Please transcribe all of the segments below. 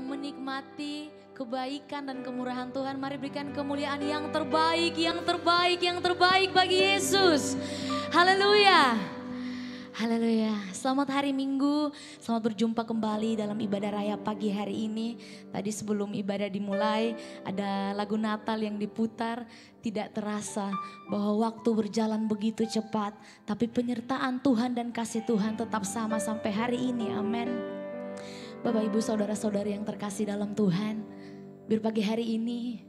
yang menikmati kebaikan dan kemurahan Tuhan, mari berikan kemuliaan yang terbaik, yang terbaik, yang terbaik bagi Yesus. Haleluya. Haleluya. Selamat hari Minggu, selamat berjumpa kembali dalam ibadah raya pagi hari ini. Tadi sebelum ibadah dimulai ada lagu Natal yang diputar. Tidak terasa bahwa waktu berjalan begitu cepat, tapi penyertaan Tuhan dan kasih Tuhan tetap sama sampai hari ini. Amin. Bapak Ibu saudara-saudari yang terkasih dalam Tuhan, biar pagi hari ini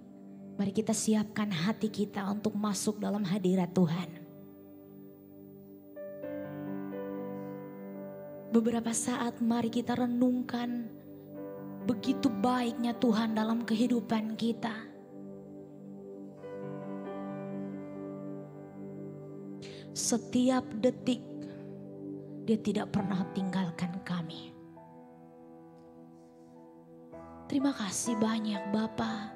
mari kita siapkan hati kita untuk masuk dalam hadirat Tuhan. Beberapa saat mari kita renungkan begitu baiknya Tuhan dalam kehidupan kita. Setiap detik Dia tidak pernah tinggalkan kami. Terima kasih banyak Bapa.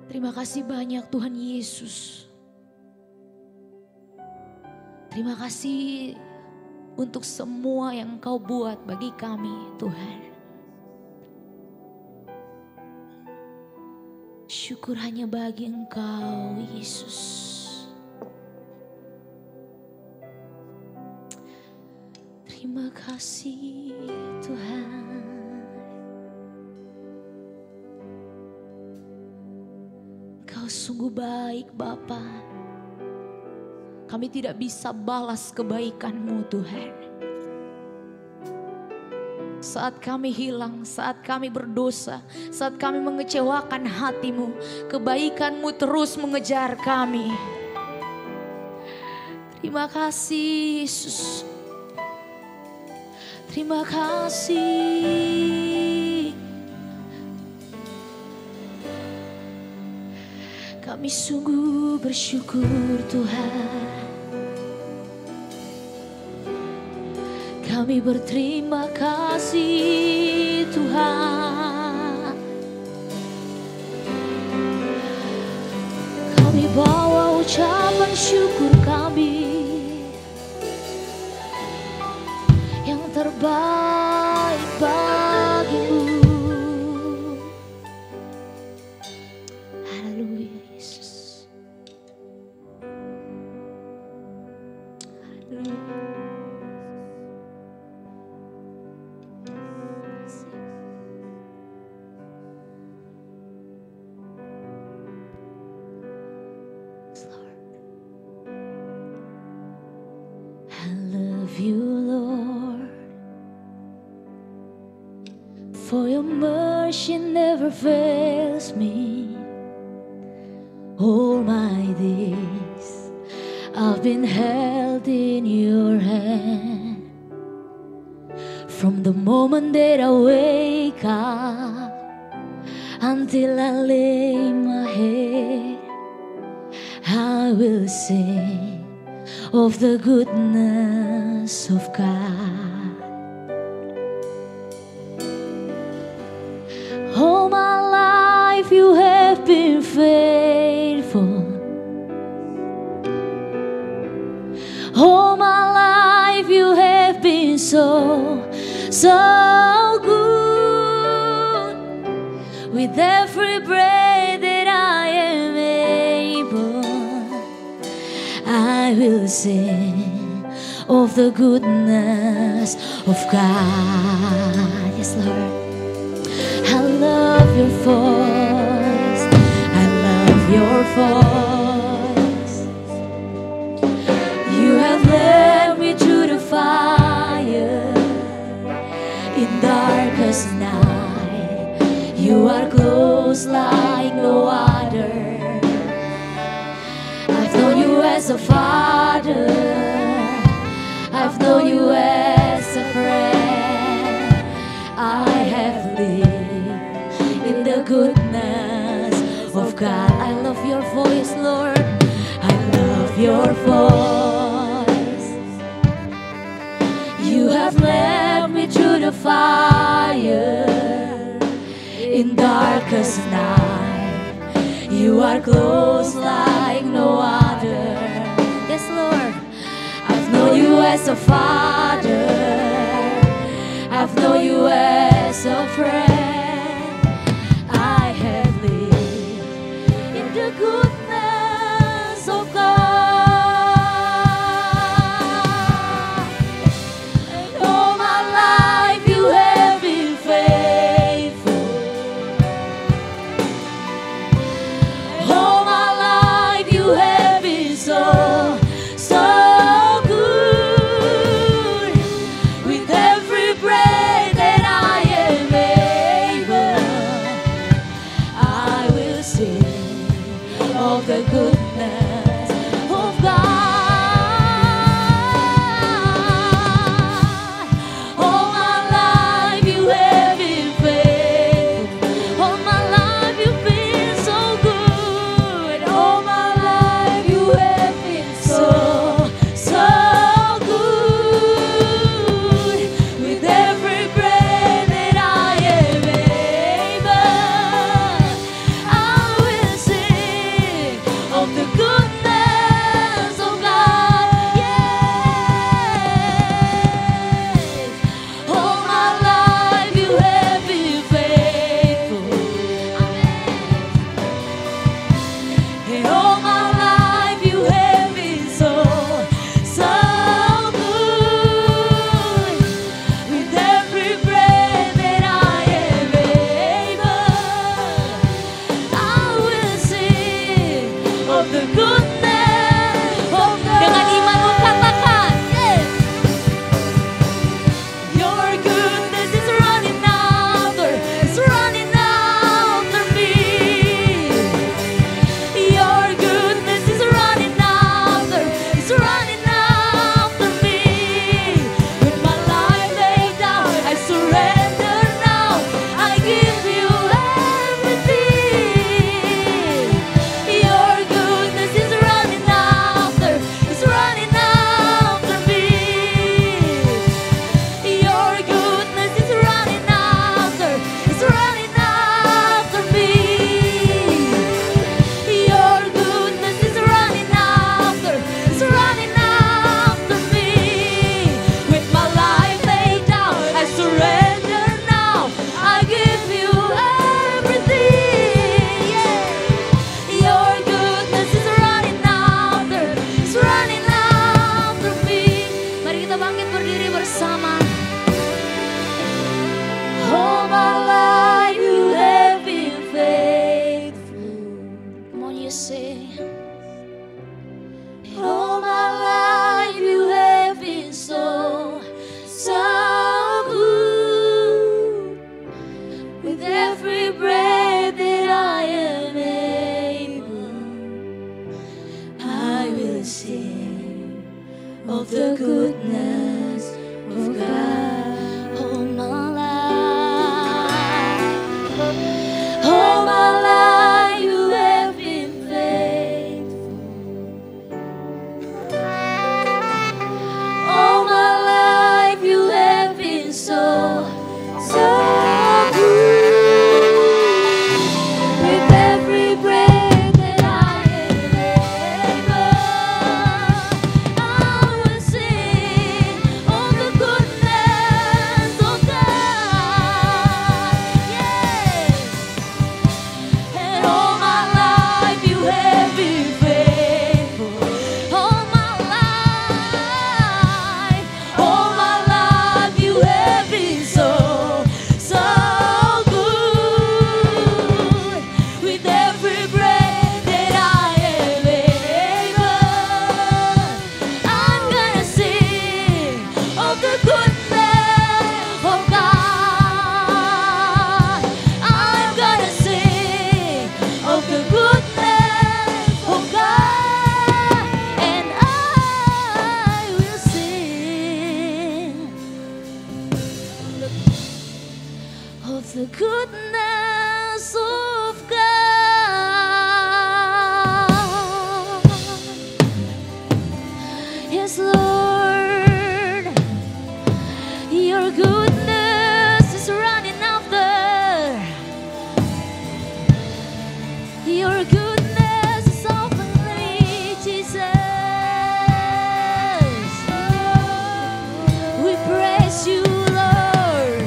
Terima kasih banyak Tuhan Yesus. Terima kasih untuk semua yang Engkau buat bagi kami Tuhan. Syukur hanya bagi Engkau Yesus. Terima kasih Tuhan. Engkau sungguh baik Bapa. Kami tidak bisa balas kebaikan-Mu Tuhan. Saat kami hilang, saat kami berdosa, saat kami mengecewakan hati-Mu, kebaikan-Mu terus mengejar kami. Terima kasih Yesus. Terima kasih. Kami sungguh bersyukur Tuhan. Kami berterima kasih Tuhan. Kami bawa ucapan syukur kami yang terbaik bagimu. Haleluya Yesus. Haleluya. You Lord, for your mercy never fails me. All my days I've been held in your hand. From the moment that I wake up until I lay my head, I will sing of the goodness of God. All my life you have been faithful. All my life you have been so good. With every breath that I am able, I will sing of the goodness of God. Yes, Lord. I love your voice. I love your voice. You have led me through the fire in darkest night. You are close like no other. I've known you as a father, I've known you as a friend. I have lived in the goodness of God. I love your voice, Lord. I love your voice. You have led me through the fire in darkest night. You are close like no other. Yes, Lord. I've known you as a father, I've known you as a friend. I have lived in the goodness of God. And all my life you have been faithful. All my life you have been so good. With every breath that I am able, I will sing of the goodness of God. All my life you have been faithful. All my life you've been so good. All my life you have been so good. With every breath that I am able, I will sing of the goodness of God. Yes. All my life you have been faithful. And all my life you have been so good. With every breath that I am able, I will sing of the goodness of God. Dengan imanmu katakan, Your goodness is running after me. Your goodness is running after me. With my life laid down, I surrender now. I give you everything. Your goodness is running after me. Your goodness is running after me. Your goodness is running after me. With my life laid down, I surrender now. I give you everything. Yeah. Your goodness is running after me. Mari kita bangkit berdiri bersama. All my life you have been faithful. Come on, you say. All my life you have been so good. With every breath that I am able, I will sing of the goodness of God. All my life you have been faithful. All my life you have been so good. With every breath that I am able, I will sing of the goodness of God. Yes. And all my life you have been faithful. All my life you have been so good. With every breath that I am able, I'm gonna sing of the goodness of God. I'm gonna sing of the goodness of God, and I will sing of the goodness of God. Yes, Lord, your goodness is running after. Your goodness is over me, Jesus. We praise you, Lord.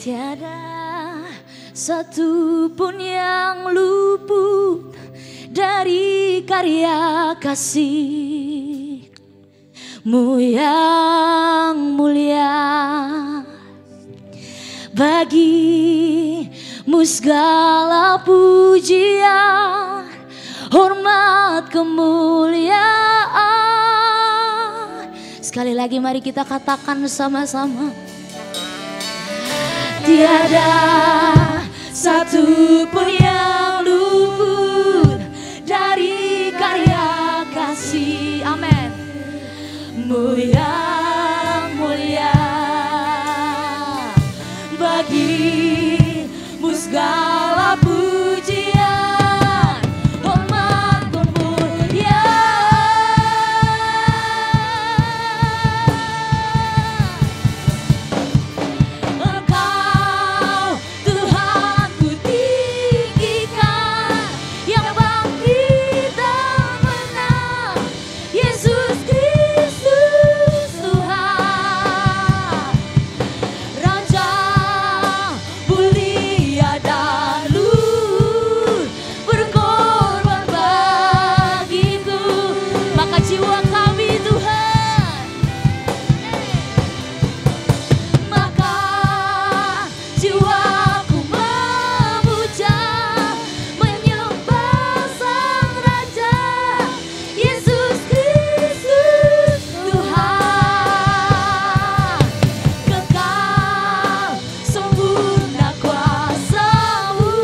Tiada satu pun yang luput dari karya kasih-Mu yang mulia. Bagi-Mu segala pujian, hormat, kemuliaan. Sekali lagi mari kita katakan sama-sama. Tiada satu pun yang luput dari karya kasih, amin, Mu yang mulia. Bagi-Mu segala pujian, hormat, kemuliaan. Engkau Tuhan ku tinggikan, yang bangkit dan menang, Yesus Kristus Tuhan. Raja mulia dan luhur, berkorban bagiku. Maka jiwa kami Tuhan, maka jiwaku memuja, menyembah Sang Raja, Yesus Kristus Tuhan. Kekal sempurna kuasa-Mu,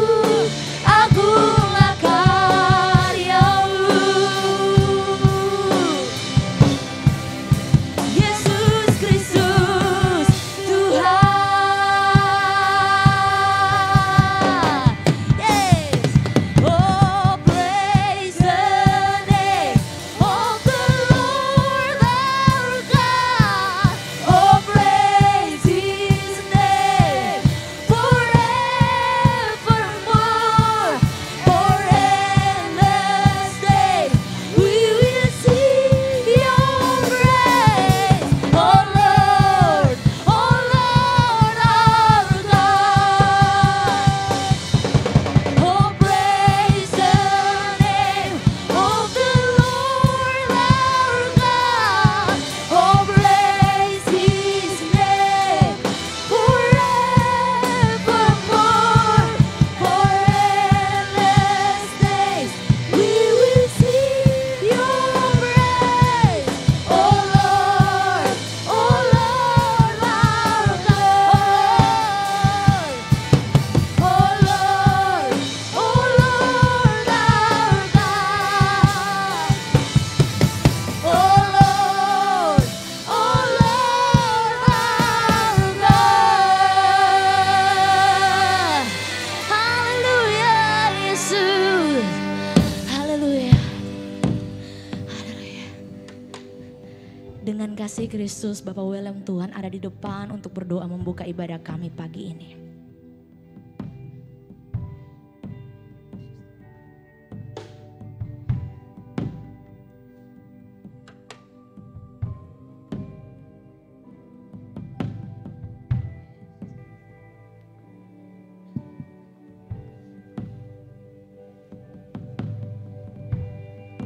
agunglah karya-Mu. Yesus Kristus Tuhan. Yes. Oh, praise the name of the Lord our God. Oh, praise His name forevermore. For endless days we will sing Your praise. Oh Lord our God. Oh, praise the name of the Lord our God. Oh, praise His name forevermore. For endless days we will sing Your praise. Oh Lord our God. Oh Lord our God. Oh Lord our God. Haleluya Yesus. Haleluya. Haleluya. Dengan kasih Kristus, Bapak William Tuhan ada di depan untuk berdoa membuka ibadah kami pagi ini.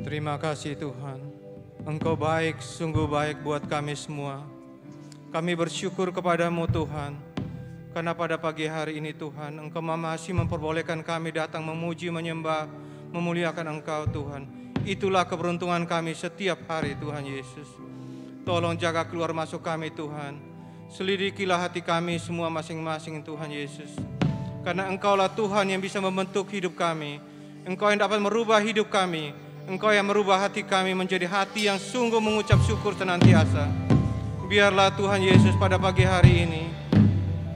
Terima kasih Tuhan, Engkau baik, sungguh baik buat kami semua. Kami bersyukur kepadamu Tuhan, karena pada pagi hari ini Tuhan, Engkau masih memperbolehkan kami datang memuji, menyembah, memuliakan Engkau Tuhan. Itulah keberuntungan kami setiap hari Tuhan Yesus. Tolong jaga keluar masuk kami Tuhan. Selidikilah hati kami semua masing-masing Tuhan Yesus. Karena Engkaulah Tuhan yang bisa membentuk hidup kami. Engkau yang dapat merubah hidup kami. Engkau yang merubah hati kami menjadi hati yang sungguh mengucap syukur senantiasa. Biarlah Tuhan Yesus pada pagi hari ini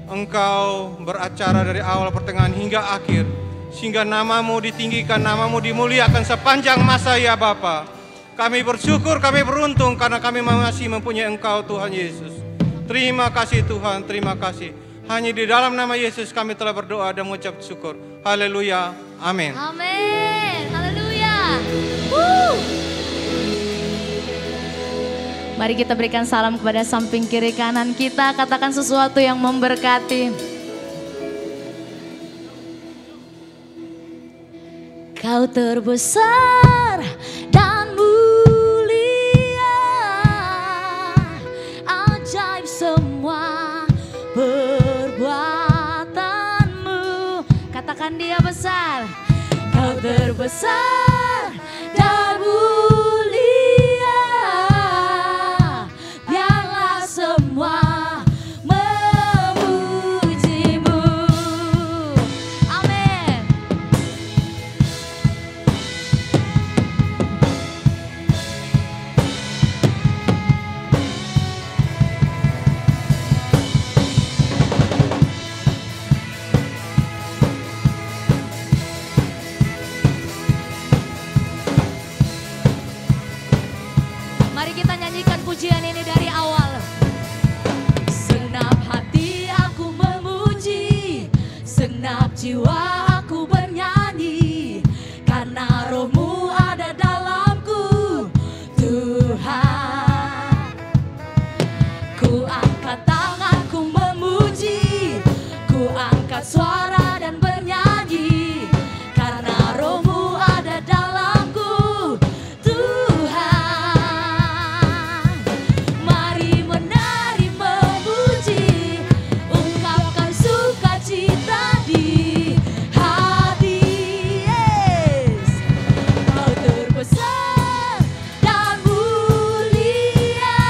Engkau beracara dari awal pertengahan hingga akhir, sehingga nama-Mu ditinggikan, nama-Mu dimuliakan sepanjang masa ya Bapa. Kami bersyukur, kami beruntung karena kami masih mempunyai Engkau Tuhan Yesus. Terima kasih Tuhan, terima kasih. Hanya di dalam nama Yesus kami telah berdoa dan mengucap syukur. Haleluya, amin. Amin, haleluya. Mari kita berikan salam kepada samping kiri kanan kita, katakan sesuatu yang memberkati. Kau terbesar dan mulia, ajaib semua perbuatanmu. Katakan dia besar. Kau terbesar dan mulia, biarlah semua memujimu. Amin. Mari kita nyanyikan pujian ini dari awal. Senap hati aku memuji, senap jiwa aku bernyanyi, karena roh-Mu ada dalamku, Tuhan. Ku angkat tanganku memuji, ku angkat suara dan bernyanyi, karena roh-Mu ada dalamku, Tuhan. Mari menari memuji, ungkapkan sukacita di hati. Yes. Kau terbesar dan mulia,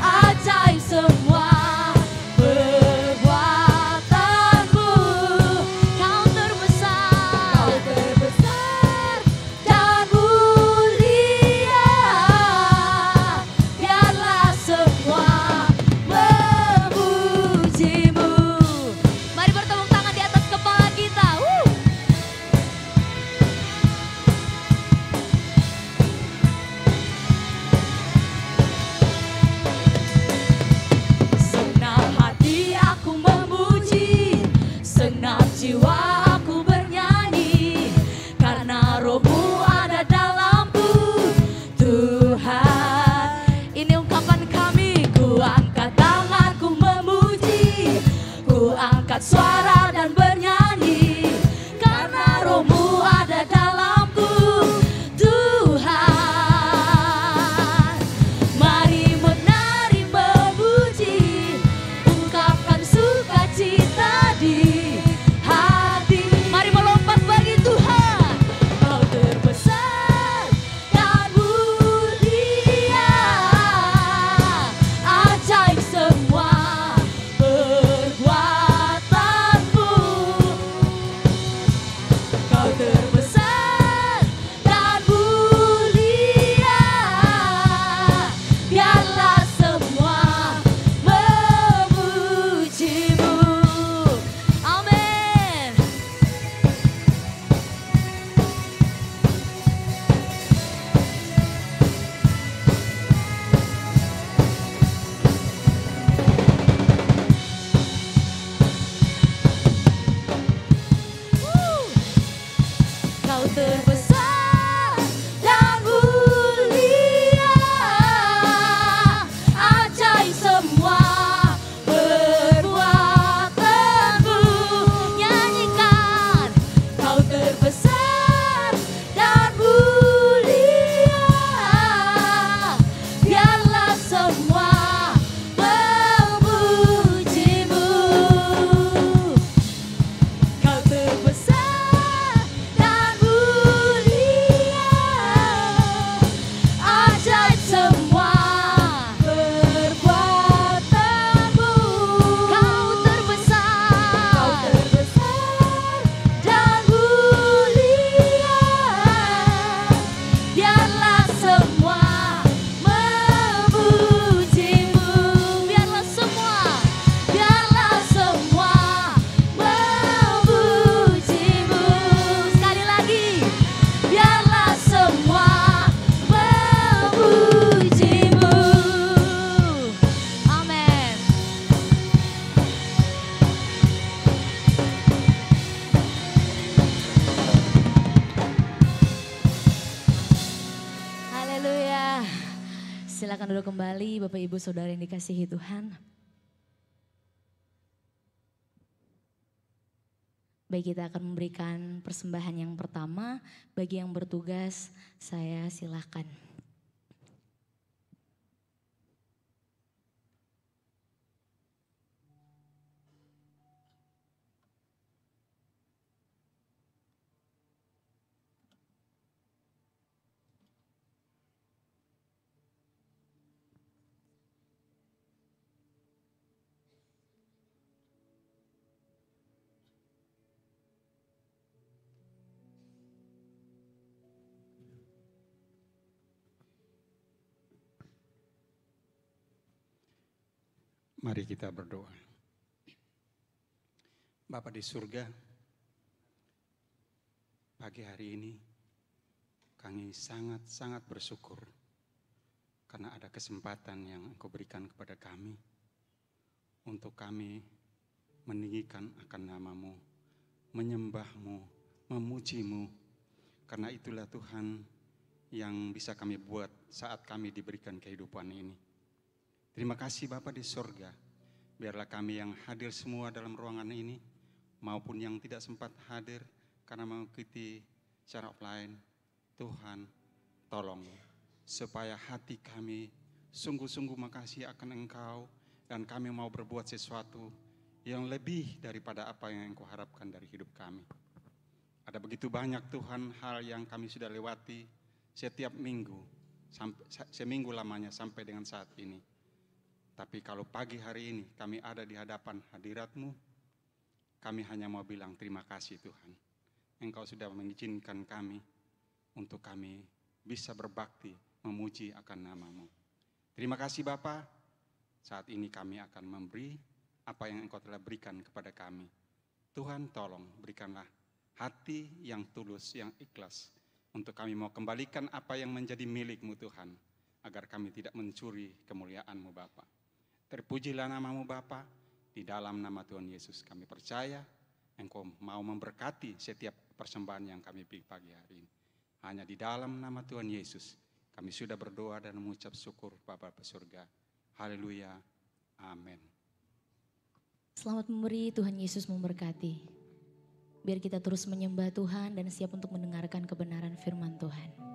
ajaib semua perbuatanmu. Kau terbesar dan mulia, biarlah semua memujimu. Mari bertepuk tangan di atas kepala kita. Senap hati aku memuji, senap jiwa aku bernyanyi, karena roh-Mu ada dalamku, Tuhan. Ini ungkapan kami. Ku angkat tanganku memuji, ku angkat suara dan bernyanyi, karena roh-Mu ada dalamku, Tuhan. Mari menari memuji, ungkapkan sukacita di hati. Mari melompat bagi Tuhan. Kau terbesar dan mulia, ajaib semua perbuatanmu. Kau terbesar dan mulia, biarlah semua memujimu. Amin. Kau terbesar dan mulia, ajaib semua perbuatanmu. Nyanyikan. Kau terbesar dan mulia, biarlah semua memujimu. Kau terbesar dan mulia, ajaib semua perbuatanmu. Kau terbesar dan mulia, biarlah semua memujimu. Biarlah semua memujimu. Sekali lagi, biarlah semua memujimu. Amin. Haleluya. Silakan duduk kembali Bapak Ibu Saudara yang dikasihi Tuhan. Baik, kita akan memberikan persembahan yang pertama. Bagi yang bertugas, saya silakan. Mari kita berdoa. Bapa di surga, pagi hari ini kami sangat-sangat bersyukur karena ada kesempatan yang Engkau berikan kepada kami untuk kami meninggikan akan nama-Mu, menyembah-Mu, memuji-Mu. Karena itulah Tuhan yang bisa kami buat saat kami diberikan kehidupan ini. Terima kasih Bapa di surga, biarlah kami yang hadir semua dalam ruangan ini, maupun yang tidak sempat hadir karena mengikuti secara offline, Tuhan tolong supaya hati kami sungguh-sungguh makasih akan Engkau, dan kami mau berbuat sesuatu yang lebih daripada apa yang Engkau harapkan dari hidup kami. Ada begitu banyak Tuhan hal yang kami sudah lewati setiap minggu, seminggu lamanya sampai dengan saat ini. Tapi kalau pagi hari ini kami ada di hadapan hadirat-Mu, kami hanya mau bilang terima kasih Tuhan. Engkau sudah mengizinkan kami untuk kami bisa berbakti, memuji akan nama-Mu. Terima kasih Bapa, saat ini kami akan memberi apa yang Engkau telah berikan kepada kami. Tuhan tolong berikanlah hati yang tulus, yang ikhlas, untuk kami mau kembalikan apa yang menjadi milik-Mu Tuhan, agar kami tidak mencuri kemuliaan-Mu Bapa. Terpujilah nama-Mu Bapa, di dalam nama Tuhan Yesus kami percaya Engkau mau memberkati setiap persembahan yang kami beri pagi hari ini. Hanya di dalam nama Tuhan Yesus kami sudah berdoa dan mengucap syukur Bapa di surga. Haleluya, amin. Selamat memberi, Tuhan Yesus memberkati. Biar kita terus menyembah Tuhan dan siap untuk mendengarkan kebenaran firman Tuhan.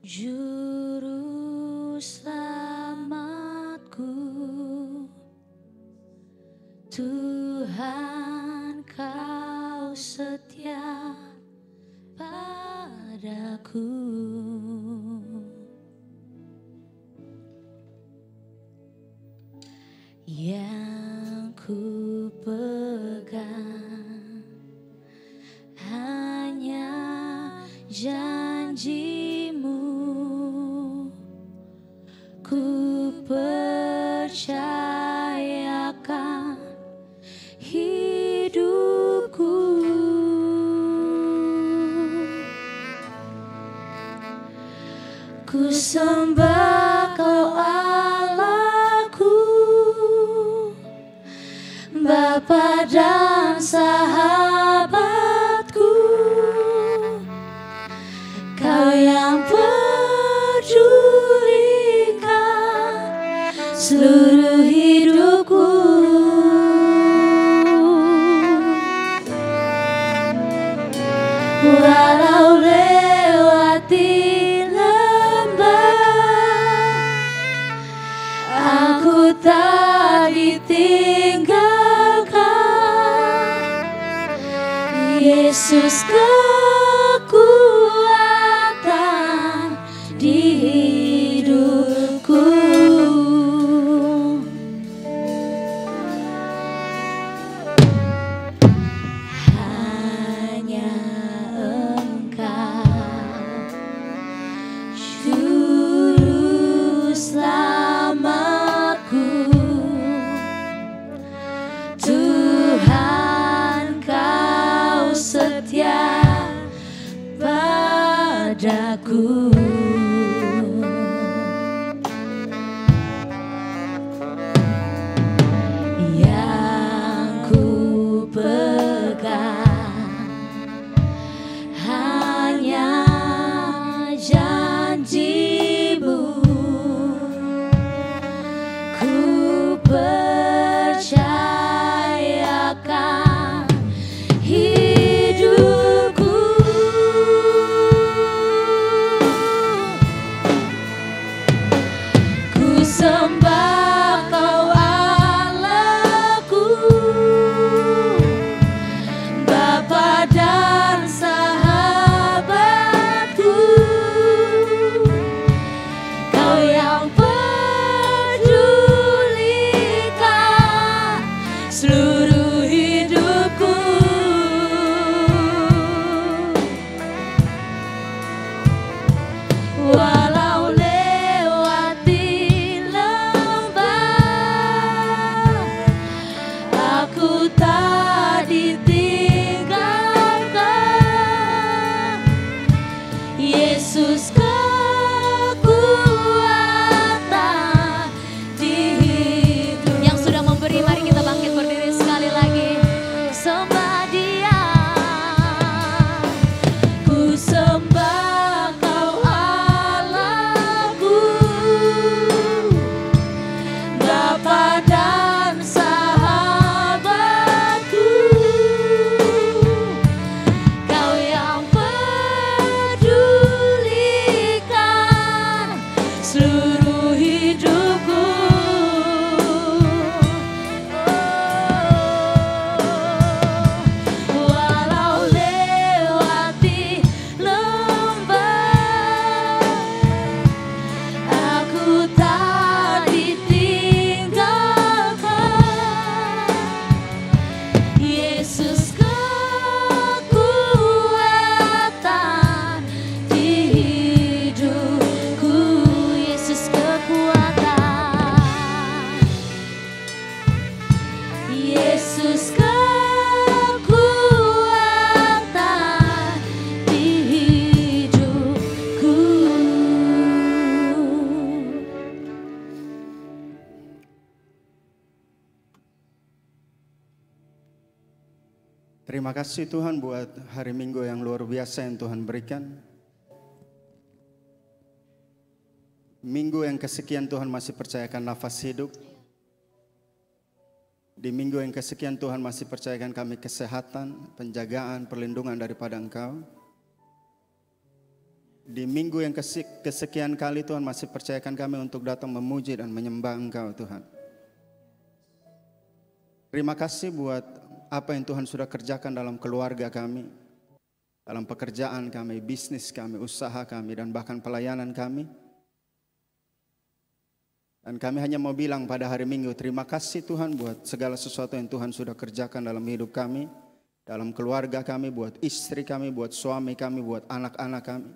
Juru selamatku, Tuhan Kau setia padaku. Yang ku pegang hanya janji-Mu, ku percayakan hidupku. Ku sembah Kau Allahku, Bapa dan sahabatku, Kau yang pedulikan seluruh hidupku. Walau lewati lembah, aku tak ditinggalkan. Yesus kekuatan di hidupku. Hanya Engkau, Juru selamatku, Tuhan Kau setia padaku. Yang Terima kasih Tuhan buat hari Minggu yang luar biasa yang Tuhan berikan. Minggu yang kesekian Tuhan masih percayakan nafas hidup. Di minggu yang kesekian Tuhan masih percayakan kami kesehatan, penjagaan, perlindungan daripada Engkau. Di minggu yang kesekian kali Tuhan masih percayakan kami untuk datang memuji dan menyembah Engkau Tuhan. Terima kasih buat apa yang Tuhan sudah kerjakan dalam keluarga kami, dalam pekerjaan kami, bisnis kami, usaha kami, dan bahkan pelayanan kami. Dan kami hanya mau bilang pada hari Minggu, terima kasih Tuhan buat segala sesuatu yang Tuhan sudah kerjakan dalam hidup kami, dalam keluarga kami, buat istri kami, buat suami kami, buat anak-anak kami.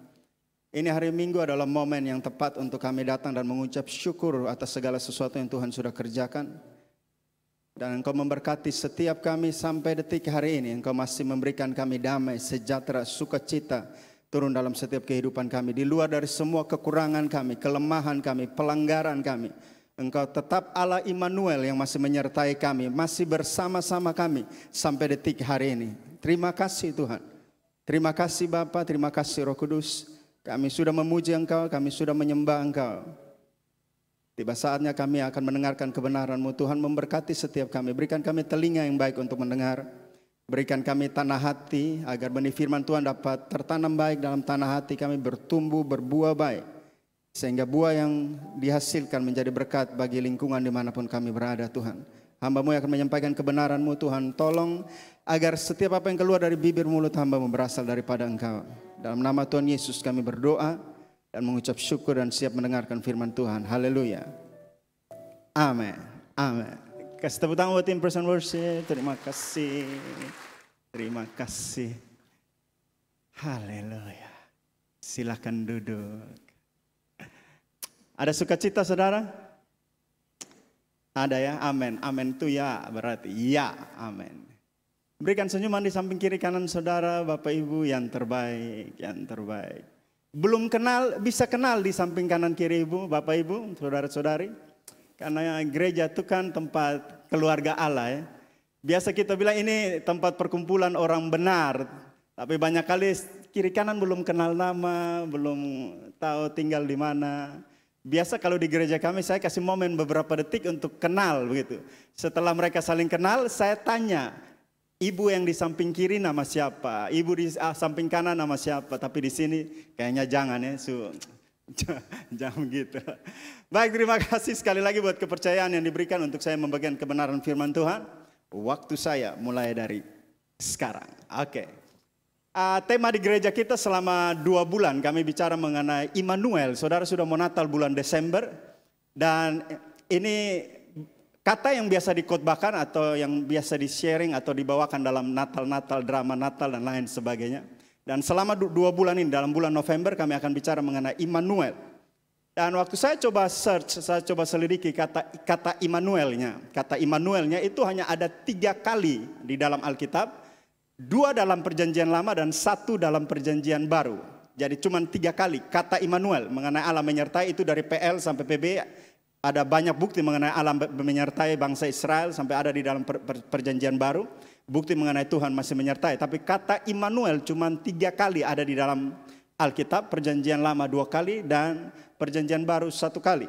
Ini hari Minggu adalah momen yang tepat untuk kami datang dan mengucap syukur atas segala sesuatu yang Tuhan sudah kerjakan. Dan Engkau memberkati setiap kami sampai detik hari ini. Engkau masih memberikan kami damai, sejahtera, sukacita turun dalam setiap kehidupan kami. Di luar dari semua kekurangan kami, kelemahan kami, pelanggaran kami, Engkau tetap Allah Immanuel yang masih menyertai kami, masih bersama-sama kami sampai detik hari ini. Terima kasih Tuhan. Terima kasih Bapa, terima kasih Roh Kudus. Kami sudah memuji Engkau, kami sudah menyembah Engkau. Tiba saatnya kami akan mendengarkan kebenaran-Mu. Tuhan memberkati setiap kami. Berikan kami telinga yang baik untuk mendengar. Berikan kami tanah hati agar benih firman Tuhan dapat tertanam baik dalam tanah hati kami, bertumbuh, berbuah baik. Sehingga buah yang dihasilkan menjadi berkat bagi lingkungan dimanapun kami berada Tuhan. Hamba-Mu yang akan menyampaikan kebenaran-Mu Tuhan. Tolong agar setiap apa yang keluar dari bibir mulut hamba-Mu berasal daripada Engkau. Dalam nama Tuhan Yesus kami berdoa dan mengucap syukur dan siap mendengarkan firman Tuhan. Haleluya. Amin. Amin. Kasih tepuk tangan buat tim Praise and Worship. Terima kasih. Terima kasih. Haleluya. Silakan duduk. Ada sukacita saudara? Ada ya? Amin. Amin itu ya berarti ya. Amin. Berikan senyuman di samping kiri kanan saudara, Bapak Ibu yang terbaik, yang terbaik. Belum kenal, bisa kenal di samping kanan kiri Ibu, Bapak Ibu, saudara-saudari. Karena gereja itu kan tempat keluarga Allah ya. Biasa kita bilang ini tempat perkumpulan orang benar. Tapi banyak kali kiri kanan belum kenal nama, belum tahu tinggal di mana. Biasa kalau di gereja kami saya kasih momen beberapa detik untuk kenal begitu. Setelah mereka saling kenal, saya tanya, ibu yang di samping kiri nama siapa? Ibu di samping kanan nama siapa? Tapi di sini kayaknya jangan ya, jangan gitu. Baik, terima kasih sekali lagi buat kepercayaan yang diberikan untuk saya membagikan kebenaran firman Tuhan. Waktu saya mulai dari sekarang. Oke. Tema di gereja kita selama 2 bulan kami bicara mengenai Immanuel. Saudara sudah mau Natal bulan Desember. Dan ini kata yang biasa dikhotbahkan atau yang biasa di-sharing atau dibawakan dalam Natal-Natal, drama Natal dan lain sebagainya. Dan selama 2 bulan ini, dalam bulan November kami akan bicara mengenai Immanuel. Dan waktu saya coba search, saya coba selidiki kata Immanuelnya. Kata Immanuelnya itu hanya ada 3 kali di dalam Alkitab. 2 dalam perjanjian lama dan 1 dalam perjanjian baru. Jadi cuma 3 kali kata Immanuel mengenai Allah menyertai itu dari PL sampai PB. Ada banyak bukti mengenai Allah menyertai bangsa Israel sampai ada di dalam perjanjian baru. Bukti mengenai Tuhan masih menyertai. Tapi kata Immanuel cuma 3 kali ada di dalam Alkitab. Perjanjian lama 2 kali dan perjanjian baru 1 kali.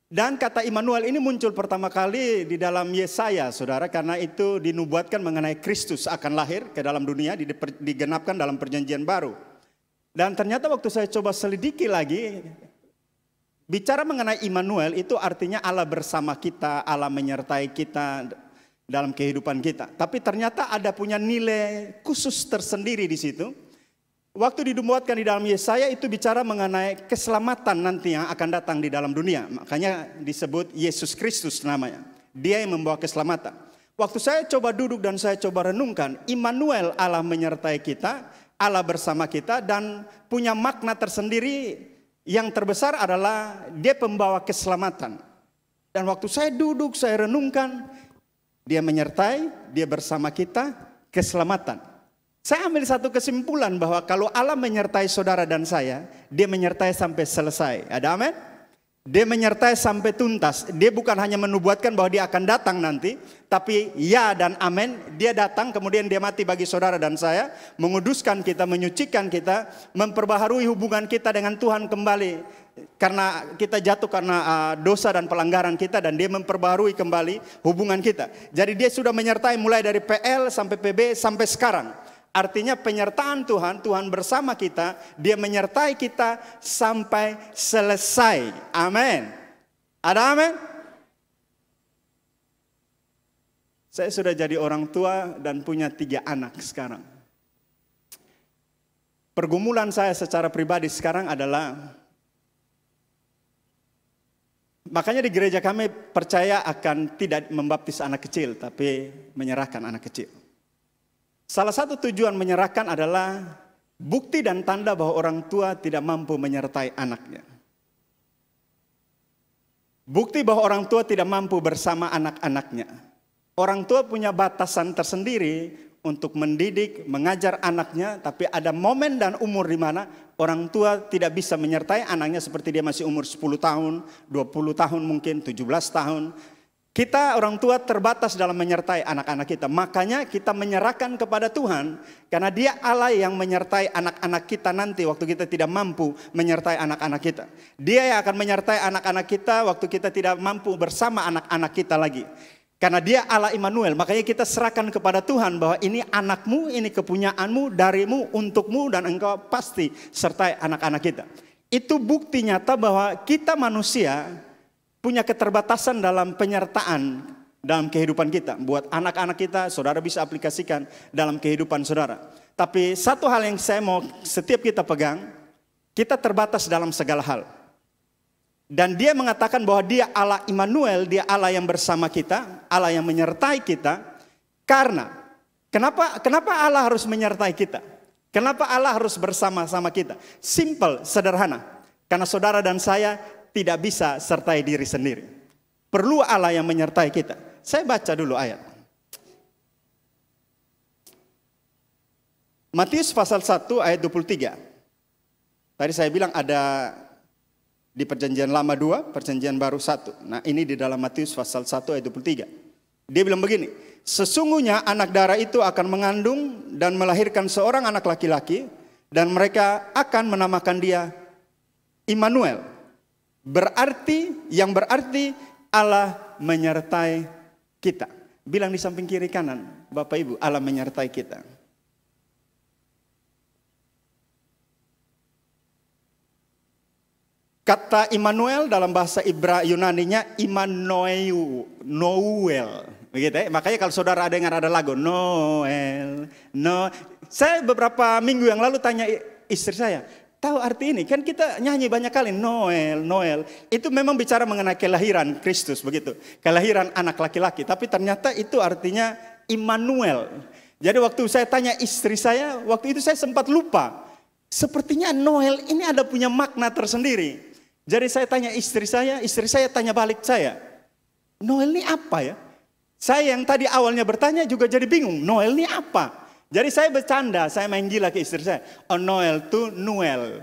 Dan kata Immanuel ini muncul pertama kali di dalam Yesaya, saudara. Karena itu dinubuatkan mengenai Kristus akan lahir ke dalam dunia, digenapkan dalam perjanjian baru. Dan ternyata waktu saya coba selidiki lagi, bicara mengenai Immanuel itu artinya Allah bersama kita, Allah menyertai kita dalam kehidupan kita. Tapi ternyata ada punya nilai khusus tersendiri di situ. Waktu dinubuatkan di dalam Yesaya itu bicara mengenai keselamatan nanti yang akan datang di dalam dunia. Makanya disebut Yesus Kristus namanya. Dia yang membawa keselamatan. Waktu saya coba duduk dan saya coba renungkan, Immanuel Allah menyertai kita, Allah bersama kita dan punya makna tersendiri. Yang terbesar adalah dia pembawa keselamatan. Dan waktu saya duduk, saya renungkan, dia menyertai, dia bersama kita, keselamatan. Saya ambil satu kesimpulan bahwa kalau Allah menyertai saudara dan saya, dia menyertai sampai selesai. Ada amin? Dia menyertai sampai tuntas. Dia bukan hanya menubuatkan bahwa dia akan datang nanti, tapi ya dan amin, dia datang kemudian dia mati bagi saudara dan saya, menguduskan kita, menyucikan kita, memperbaharui hubungan kita dengan Tuhan kembali. Karena kita jatuh karena dosa dan pelanggaran kita, dan dia memperbaharui kembali hubungan kita. Jadi dia sudah menyertai mulai dari PL sampai PB sampai sekarang. Artinya penyertaan Tuhan, Tuhan bersama kita, dia menyertai kita sampai selesai. Amin. Ada amin? Saya sudah jadi orang tua dan punya 3 anak sekarang. Pergumulan saya secara pribadi sekarang adalah, makanya di gereja kami percaya akan tidak membaptis anak kecil, tapi menyerahkan anak kecil. Salah satu tujuan menyerahkan adalah bukti dan tanda bahwa orang tua tidak mampu menyertai anaknya. Bukti bahwa orang tua tidak mampu bersama anak-anaknya. Orang tua punya batasan tersendiri untuk mendidik, mengajar anaknya, tapi ada momen dan umur di mana orang tua tidak bisa menyertai anaknya seperti dia masih umur 10 tahun, 20 tahun mungkin, 17 tahun. Kita orang tua terbatas dalam menyertai anak-anak kita. Makanya kita menyerahkan kepada Tuhan. Karena dia Allah yang menyertai anak-anak kita nanti waktu kita tidak mampu menyertai anak-anak kita. Dia yang akan menyertai anak-anak kita waktu kita tidak mampu bersama anak-anak kita lagi. Karena dia Allah Immanuel. Makanya kita serahkan kepada Tuhan bahwa ini anakmu, ini kepunyaanmu, darimu, untukmu, dan engkau pasti sertai anak-anak kita. Itu bukti nyata bahwa kita manusia punya keterbatasan dalam penyertaan dalam kehidupan kita. Buat anak-anak kita, saudara bisa aplikasikan dalam kehidupan saudara. Tapi satu hal yang saya mau setiap kita pegang, kita terbatas dalam segala hal. Dan dia mengatakan bahwa dia Allah Immanuel, dia Allah yang bersama kita, Allah yang menyertai kita. Karena, kenapa Allah harus menyertai kita? Kenapa Allah harus bersama-sama kita? Simple, sederhana. Karena saudara dan saya tidak bisa sertai diri sendiri. Perlu Allah yang menyertai kita. Saya baca dulu ayat. Matius pasal 1 ayat 23. Tadi saya bilang ada di perjanjian lama 2, perjanjian baru 1. Nah ini di dalam Matius pasal 1 ayat 23. Dia bilang begini. Sesungguhnya anak darah itu akan mengandung dan melahirkan seorang anak laki-laki. Dan mereka akan menamakan dia Immanuel. Berarti Allah menyertai kita. Bilang di samping kiri kanan, Bapak Ibu, Allah menyertai kita. Kata Immanuel dalam bahasa Yunaninya Immanuel, Noel. Begitu ya? Makanya kalau saudara dengar ada lagu Noel, saya beberapa minggu yang lalu tanya istri saya, tahu arti ini? Kan kita nyanyi banyak kali Noel, Noel. Itu memang bicara mengenai kelahiran Kristus begitu. Kelahiran anak laki-laki. Tapi ternyata itu artinya Immanuel. Jadi waktu saya tanya istri saya, waktu itu saya sempat lupa. Sepertinya Noel ini ada punya makna tersendiri. Jadi saya tanya istri saya tanya balik saya. Noel ini apa ya? Saya yang tadi awalnya bertanya juga jadi bingung. Noel ini apa? Jadi saya bercanda, saya main gila ke istri saya. Oh Noel itu Noel.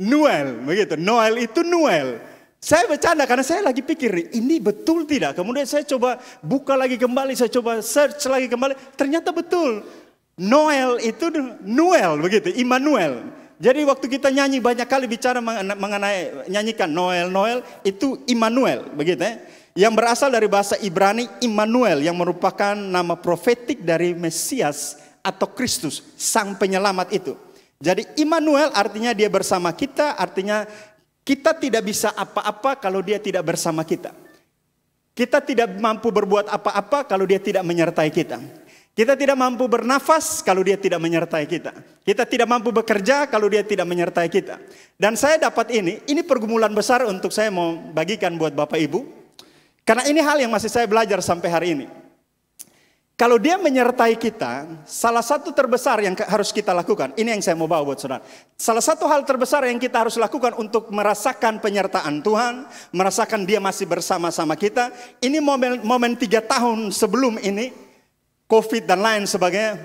Noel, begitu. Noel itu Noel. Saya bercanda karena saya lagi pikir ini betul tidak. Kemudian saya coba buka lagi kembali, saya coba search lagi kembali. Ternyata betul. Noel itu Noel, begitu. Immanuel. Jadi waktu kita nyanyi banyak kali bicara mengenai nyanyikan Noel, Noel itu Immanuel, begitu ya. Yang berasal dari bahasa Ibrani Immanuel yang merupakan nama profetik dari Mesias atau Kristus, sang penyelamat itu. Jadi Immanuel artinya dia bersama kita, artinya kita tidak bisa apa-apa kalau dia tidak bersama kita. Kita tidak mampu berbuat apa-apa kalau dia tidak menyertai kita. Kita tidak mampu bernafas kalau dia tidak menyertai kita. Kita tidak mampu bekerja kalau dia tidak menyertai kita. Dan saya dapat ini pergumulan besar untuk saya mau bagikan buat Bapak Ibu. Karena ini hal yang masih saya belajar sampai hari ini. Kalau dia menyertai kita, salah satu terbesar yang harus kita lakukan, ini yang saya mau bawa buat saudara. Salah satu hal terbesar yang kita harus lakukan untuk merasakan penyertaan Tuhan, merasakan dia masih bersama-sama kita. Ini momen 3 tahun sebelum ini, COVID dan lain sebagainya.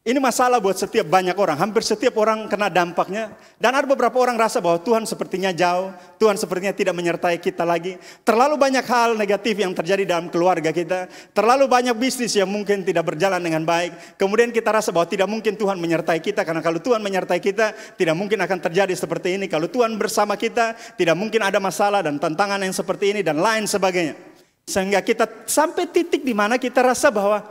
Ini masalah buat setiap banyak orang, hampir setiap orang kena dampaknya. Dan ada beberapa orang rasa bahwa Tuhan sepertinya jauh, Tuhan sepertinya tidak menyertai kita lagi. Terlalu banyak hal negatif yang terjadi dalam keluarga kita. Terlalu banyak bisnis yang mungkin tidak berjalan dengan baik. Kemudian kita rasa bahwa tidak mungkin Tuhan menyertai kita. Karena kalau Tuhan menyertai kita, tidak mungkin akan terjadi seperti ini. Kalau Tuhan bersama kita, tidak mungkin ada masalah dan tantangan yang seperti ini dan lain sebagainya. Sehingga kita sampai titik di mana kita rasa bahwa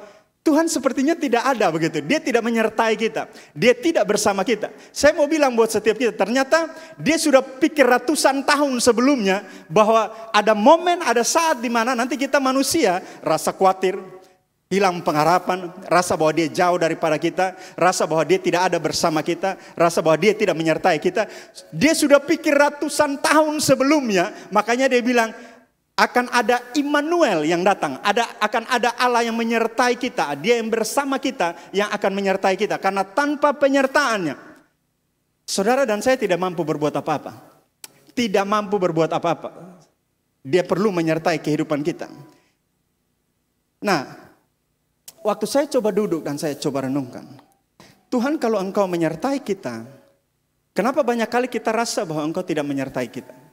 Tuhan sepertinya tidak ada begitu. Dia tidak menyertai kita. Dia tidak bersama kita. Saya mau bilang buat setiap kita, ternyata dia sudah pikir ratusan tahun sebelumnya bahwa ada momen, ada saat di mana nanti kita manusia rasa khawatir, hilang pengharapan, rasa bahwa dia jauh daripada kita, rasa bahwa dia tidak ada bersama kita, rasa bahwa dia tidak menyertai kita. Dia sudah pikir ratusan tahun sebelumnya, makanya dia bilang, akan ada Immanuel yang datang, akan ada Allah yang menyertai kita, Dia yang bersama kita yang akan menyertai kita. Karena tanpa penyertaannya, saudara dan saya tidak mampu berbuat apa-apa. Tidak mampu berbuat apa-apa. Dia perlu menyertai kehidupan kita. Nah, waktu saya coba duduk dan saya coba renungkan, Tuhan kalau Engkau menyertai kita, kenapa banyak kali kita rasa bahwa Engkau tidak menyertai kita?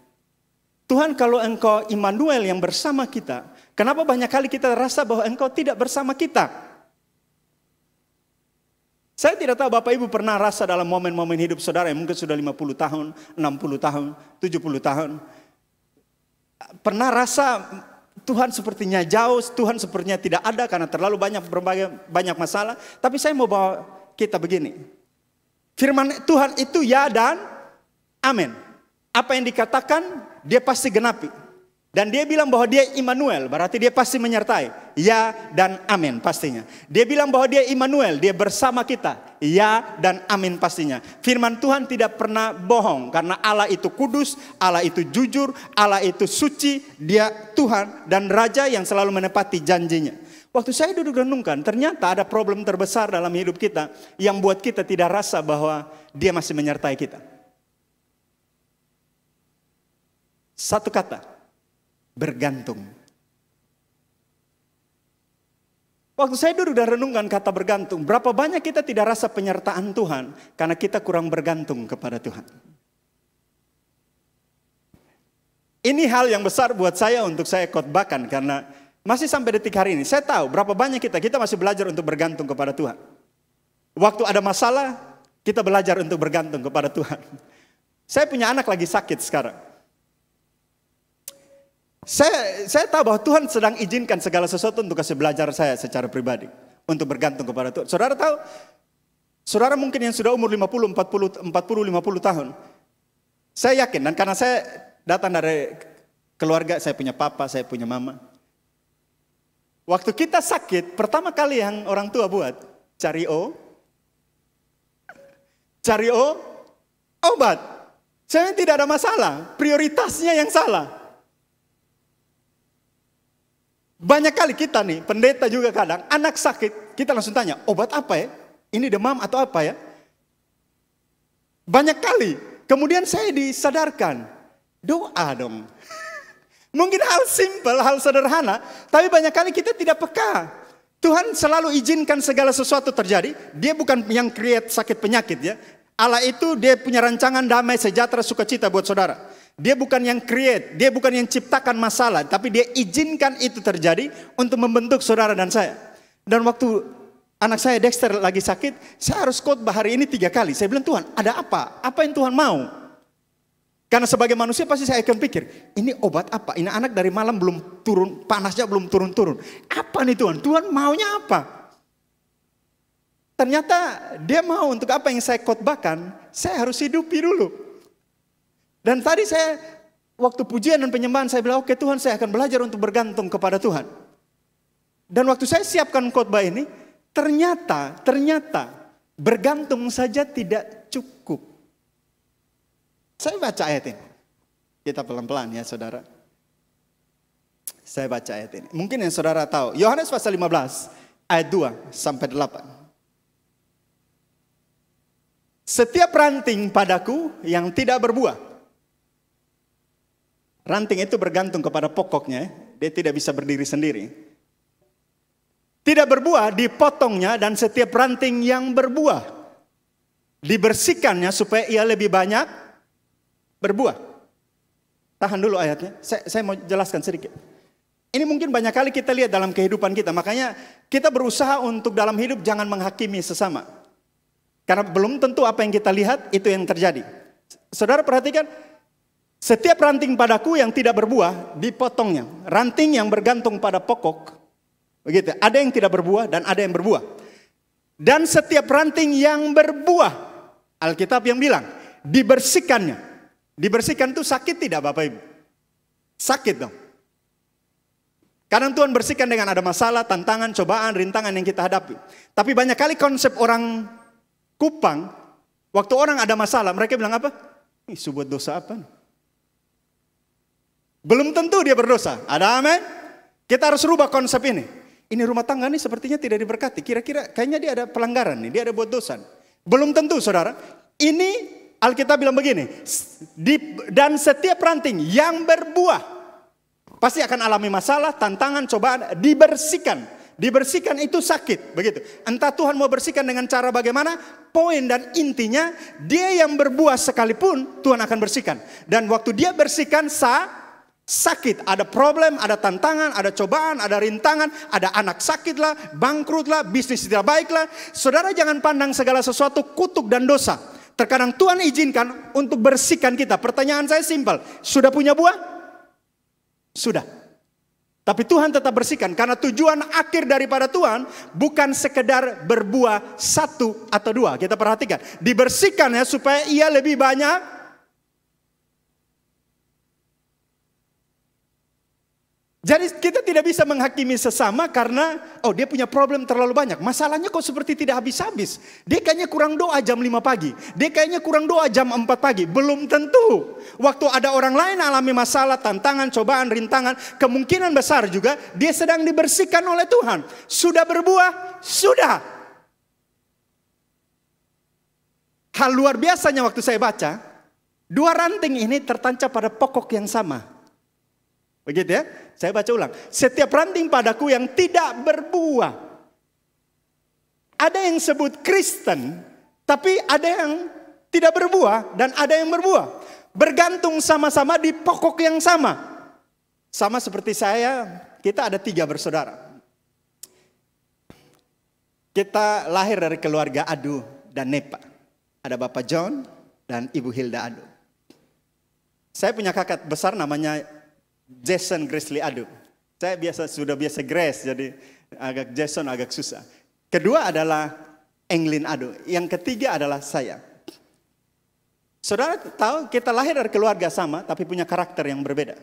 Tuhan kalau Engkau Immanuel yang bersama kita, kenapa banyak kali kita rasa bahwa Engkau tidak bersama kita? Saya tidak tahu Bapak Ibu pernah rasa dalam momen-momen hidup saudara yang mungkin sudah 50 tahun, 60 tahun, 70 tahun. Pernah rasa Tuhan sepertinya jauh, Tuhan sepertinya tidak ada karena terlalu banyak masalah. Tapi saya mau bawa kita begini. Firman Tuhan itu ya dan amin. Apa yang dikatakan dia pasti genapi. Dan dia bilang bahwa dia Immanuel, berarti dia pasti menyertai. Ya dan amin pastinya. Dia bilang bahwa dia Immanuel, dia bersama kita. Ya dan amin pastinya. Firman Tuhan tidak pernah bohong. Karena Allah itu kudus, Allah itu jujur, Allah itu suci. Dia Tuhan dan Raja yang selalu menepati janjinya. Waktu saya duduk renungkan, ternyata ada problem terbesar dalam hidup kita. Yang buat kita tidak rasa bahwa dia masih menyertai kita. Satu kata, bergantung. Waktu saya duduk dan renungkan kata bergantung, berapa banyak kita tidak rasa penyertaan Tuhan karena kita kurang bergantung kepada Tuhan. Ini hal yang besar buat saya untuk saya khotbahkan karena masih sampai detik hari ini saya tahu berapa banyak kita masih belajar untuk bergantung kepada Tuhan. Waktu ada masalah, kita belajar untuk bergantung kepada Tuhan. Saya punya anak lagi sakit sekarang. Saya tahu bahwa Tuhan sedang izinkan segala sesuatu untuk kasih belajar saya secara pribadi. Untuk bergantung kepada Tuhan. Saudara tahu, saudara mungkin yang sudah umur 50, 50 tahun. Saya yakin, dan karena saya datang dari keluarga, saya punya papa, saya punya mama. Waktu kita sakit, pertama kali yang orang tua buat, cari obat. Saya tidak ada masalah, prioritasnya yang salah. Banyak kali kita nih, pendeta juga kadang, anak sakit, kita langsung tanya, obat apa ya? Ini demam atau apa ya? Banyak kali. Kemudian saya disadarkan, doa dong. Mungkin hal simpel, hal sederhana, tapi banyak kali kita tidak peka. Tuhan selalu izinkan segala sesuatu terjadi. Dia bukan yang create sakit penyakit ya. Allah itu dia punya rancangan damai, sejahtera, sukacita buat saudara. Dia bukan yang create, dia bukan yang ciptakan masalah, tapi dia izinkan itu terjadi untuk membentuk saudara dan saya. Dan waktu anak saya Dexter lagi sakit, saya harus khotbah hari ini 3 kali. Saya bilang, Tuhan ada apa? Apa yang Tuhan mau? Karena sebagai manusia pasti saya akan pikir, ini obat apa? Ini anak dari malam belum turun, panasnya belum turun-turun. Apa nih Tuhan? Tuhan maunya apa? Ternyata dia mau untuk apa yang saya khotbahkan, saya harus hidupi dulu. Dan tadi saya, waktu pujian dan penyembahan saya bilang, oke Tuhan saya akan belajar untuk bergantung kepada Tuhan. Dan waktu saya siapkan khotbah ini, ternyata bergantung saja tidak cukup. Saya baca ayat ini. Kita pelan-pelan ya saudara. Saya baca ayat ini. Mungkin yang saudara tahu. Yohanes pasal 15 ayat 2 sampai 8. Setiap ranting padaku yang tidak berbuah. Ranting itu bergantung kepada pokoknya, dia tidak bisa berdiri sendiri. tidak berbuah dipotongnya, dan setiap ranting yang berbuah dibersihkannya supaya ia lebih banyak berbuah. Tahan dulu ayatnya, saya mau jelaskan sedikit. Ini mungkin banyak kali kita lihat dalam kehidupan kita, makanya kita berusaha untuk dalam hidup jangan menghakimi sesama. Karena belum tentu apa yang kita lihat itu yang terjadi. Saudara perhatikan, setiap ranting padaku yang tidak berbuah dipotongnya. Ranting yang bergantung pada pokok, begitu. Ada yang tidak berbuah dan ada yang berbuah. Dan setiap ranting yang berbuah, Alkitab yang bilang dibersihkannya. Dibersihkan itu sakit tidak Bapak Ibu? Sakit dong. Kadang Tuhan bersihkan dengan ada masalah, tantangan, cobaan, rintangan yang kita hadapi. Tapi banyak kali konsep orang Kupang, waktu orang ada masalah, mereka bilang apa? Ini sebuah dosa apa nih? Belum tentu dia berdosa. Ada amin? Kita harus rubah konsep ini. Ini rumah tangga nih sepertinya tidak diberkati. Kira-kira kayaknya dia ada pelanggaran nih, dia ada buat dosa. Belum tentu saudara. Ini Alkitab bilang begini. Dan setiap ranting yang berbuah pasti akan alami masalah, tantangan, cobaan, dibersihkan. Dibersihkan itu sakit, begitu. Entah Tuhan mau bersihkan dengan cara bagaimana, poin dan intinya dia yang berbuah sekalipun Tuhan akan bersihkan. Dan waktu dia bersihkan sakit, ada problem, ada tantangan, ada cobaan, ada rintangan, ada anak sakit lah, bangkrut lah, bisnis tidak baik lah. Saudara jangan pandang segala sesuatu kutuk dan dosa. Terkadang Tuhan izinkan untuk bersihkan kita. Pertanyaan saya simpel, sudah punya buah? Sudah. Tapi Tuhan tetap bersihkan karena tujuan akhir daripada Tuhan bukan sekedar berbuah satu atau dua. Kita perhatikan, dibersihkannya supaya ia lebih banyak. Jadi kita tidak bisa menghakimi sesama karena dia punya problem terlalu banyak. Masalahnya kok seperti tidak habis-habis. Dia kayaknya kurang doa jam 5 pagi. Dia kayaknya kurang doa jam 4 pagi. Belum tentu. Waktu ada orang lain alami masalah, tantangan, cobaan, rintangan, kemungkinan besar juga dia sedang dibersihkan oleh Tuhan. Sudah berbuah? Sudah. Hal luar biasanya waktu saya baca, dua ranting ini tertancap pada pokok yang sama. Begitu ya? Saya baca ulang. Setiap ranting padaku yang tidak berbuah. Ada yang sebut Kristen, tapi ada yang tidak berbuah dan ada yang berbuah. Bergantung sama-sama di pokok yang sama. Sama seperti saya, kita ada 3 bersaudara. Kita lahir dari keluarga Adu dan Nepa. Ada Bapak John dan Ibu Hilda Adu. Saya punya kakak besar namanya Jason Grizzly Adu. Saya sudah biasa Grace, jadi agak Jason agak susah. Kedua adalah Englin Adu. Yang ketiga adalah saya. Saudara tahu kita lahir dari keluarga sama tapi punya karakter yang berbeda.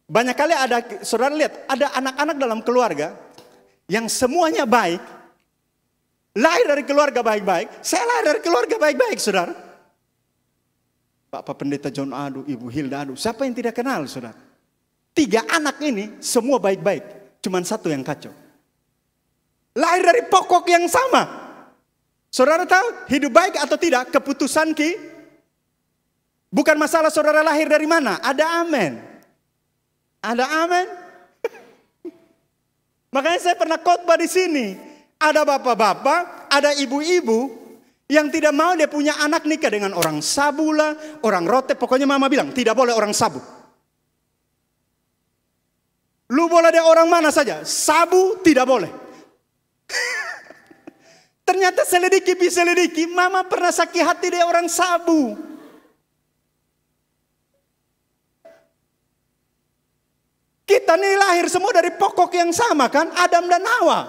Banyak kali saudara lihat ada anak-anak dalam keluarga yang semuanya baik. Lahir dari keluarga baik-baik. Saya lahir dari keluarga baik-baik saudara. Pak Pendeta John Adu, Ibu Hilda Adu, siapa yang tidak kenal saudara? 3 anak ini semua baik-baik, cuman 1 yang kacau. Lahir dari pokok yang sama. Saudara tahu hidup baik atau tidak keputusan bukan masalah saudara lahir dari mana. Ada amin. Ada amin. Makanya saya pernah khotbah di sini. Ada bapak-bapak, ada ibu-ibu yang tidak mau dia punya anak nikah dengan orang sabu lah, orang rote. Pokoknya mama bilang tidak boleh orang sabu. Lu boleh dia orang mana saja, sabu tidak boleh. Ternyata selidiki, mama pernah sakit hati dia orang sabu. Kita nih lahir semua dari pokok yang sama kan, Adam dan Hawa.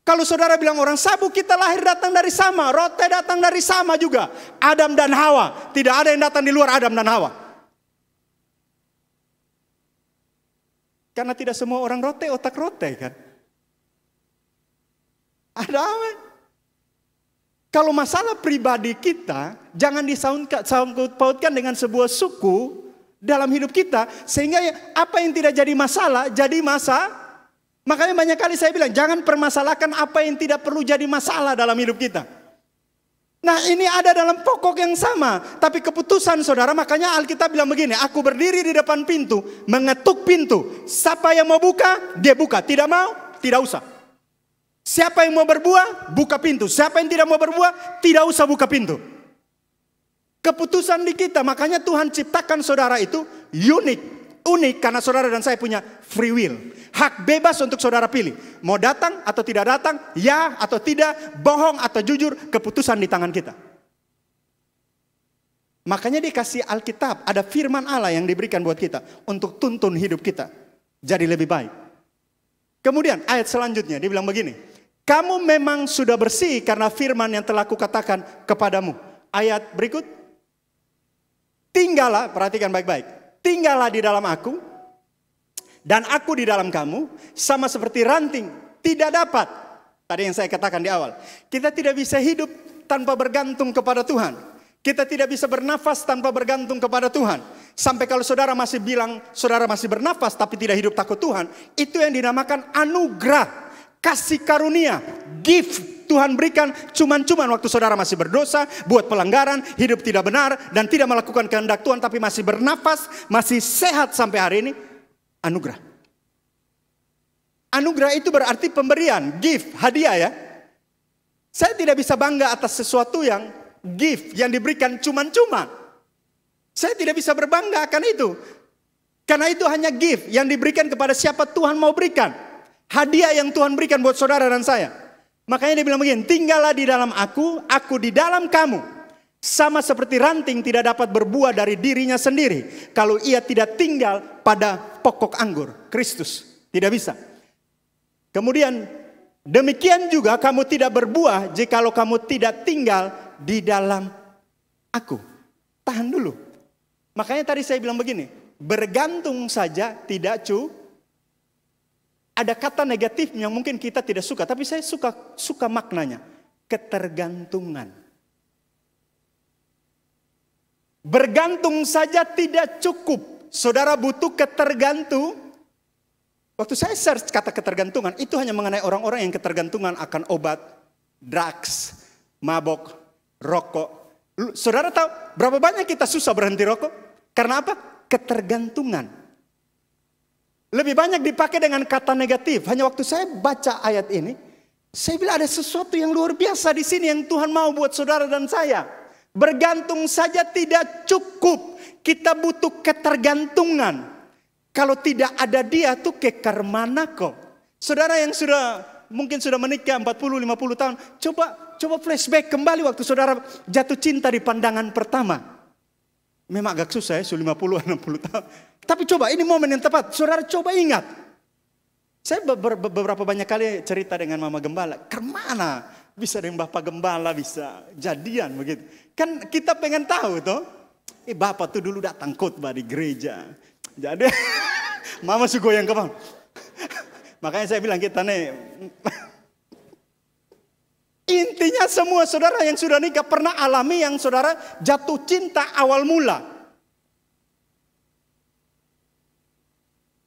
Kalau saudara bilang orang sabu, kita lahir datang dari sama. Rote datang dari sama juga. Adam dan Hawa. Tidak ada yang datang di luar Adam dan Hawa. Karena tidak semua orang rote, otak rote kan. Ada amin. Kalau masalah pribadi kita, jangan disangkut pautkan dengan sebuah suku dalam hidup kita. Sehingga apa yang tidak jadi masalah, jadi masalah. Makanya banyak kali saya bilang, jangan permasalahkan apa yang tidak perlu jadi masalah dalam hidup kita. Nah ini ada dalam pokok yang sama. Tapi keputusan saudara, makanya Alkitab bilang begini, aku berdiri di depan pintu, mengetuk pintu. Siapa yang mau buka, dia buka. Tidak mau, tidak usah. Siapa yang mau berbuah, buka pintu. Siapa yang tidak mau berbuah, tidak usah buka pintu. Keputusan di kita, makanya Tuhan ciptakan saudara itu unik karena saudara dan saya punya free will. Hak bebas untuk saudara pilih. Mau datang atau tidak datang, ya atau tidak, bohong atau jujur, keputusan di tangan kita. Makanya dikasih Alkitab, ada firman Allah yang diberikan buat kita untuk tuntun hidup kita jadi lebih baik. Kemudian ayat selanjutnya dia bilang begini, kamu memang sudah bersih karena firman yang telah kukatakan kepadamu. Ayat berikut, tinggallah, perhatikan baik-baik, tinggallah di dalam aku dan aku di dalam kamu, sama seperti ranting tidak dapat. Tadi yang saya katakan di awal, kita tidak bisa hidup tanpa bergantung kepada Tuhan. Kita tidak bisa bernafas tanpa bergantung kepada Tuhan. Sampai kalau saudara masih bilang saudara masih bernafas tapi tidak hidup takut Tuhan, itu yang dinamakan anugerah, kasih karunia, gift Tuhan berikan cuman-cuman waktu saudara masih berdosa, buat pelanggaran, hidup tidak benar dan tidak melakukan kehendak Tuhan tapi masih bernafas, masih sehat sampai hari ini, anugerah. Anugerah itu berarti pemberian, gift, hadiah ya. Saya tidak bisa bangga atas sesuatu yang gift yang diberikan cuma-cuma. Saya tidak bisa berbangga akan itu. Karena itu hanya gift yang diberikan kepada siapa Tuhan mau berikan. Hadiah yang Tuhan berikan buat saudara dan saya. Makanya dia bilang begini, tinggallah di dalam aku di dalam kamu. Sama seperti ranting tidak dapat berbuah dari dirinya sendiri kalau ia tidak tinggal pada pokok anggur, Kristus. Tidak bisa. Kemudian demikian juga kamu tidak berbuah jikalau kamu tidak tinggal di dalam aku. Tahan dulu. Makanya tadi saya bilang begini, bergantung saja tidak ada kata negatif yang mungkin kita tidak suka, tapi saya suka maknanya, ketergantungan. Bergantung saja tidak cukup. Saudara butuh ketergantung. Waktu saya search kata ketergantungan, itu hanya mengenai orang-orang yang ketergantungan akan obat, drugs, mabok, rokok. Saudara tahu berapa banyak kita susah berhenti rokok? Karena apa? Ketergantungan. Lebih banyak dipakai dengan kata negatif. Hanya waktu saya baca ayat ini, saya bilang ada sesuatu yang luar biasa di sini yang Tuhan mau buat saudara dan saya. Bergantung saja tidak cukup. Kita butuh ketergantungan. Kalau tidak ada dia tuh kekar mana kok? Saudara yang mungkin sudah menikah 40-50 tahun, coba flashback kembali waktu saudara jatuh cinta di pandangan pertama. Memang agak susah ya, 50-60 tahun. Tapi coba, ini momen yang tepat. Saudara coba ingat. Saya beberapa banyak kali cerita dengan Mama Gembala. Kemana bisa dengan Bapak Gembala bisa jadian begitu. Kan kita pengen tahu toh. Bapak tuh dulu datang khotbah di gereja. Jadi Mama suka goyang kepala. Makanya saya bilang kita nih. Intinya semua saudara yang sudah nikah pernah alami yang saudara jatuh cinta awal mula.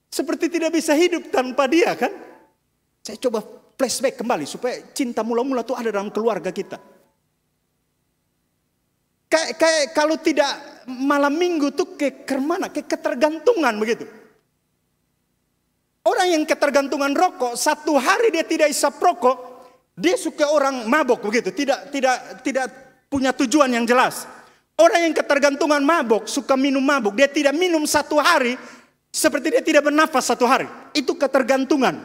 Seperti tidak bisa hidup tanpa dia kan. Saya coba flashback kembali supaya cinta mula-mula itu ada dalam keluarga kita. Kayak kalau tidak malam minggu tuh ke mana? Ke ketergantungan begitu. Orang yang ketergantungan rokok, satu hari dia tidak isap rokok, dia suka orang mabok begitu, tidak punya tujuan yang jelas. Orang yang ketergantungan mabok, suka minum mabok, dia tidak minum satu hari, seperti dia tidak bernafas satu hari. Itu ketergantungan.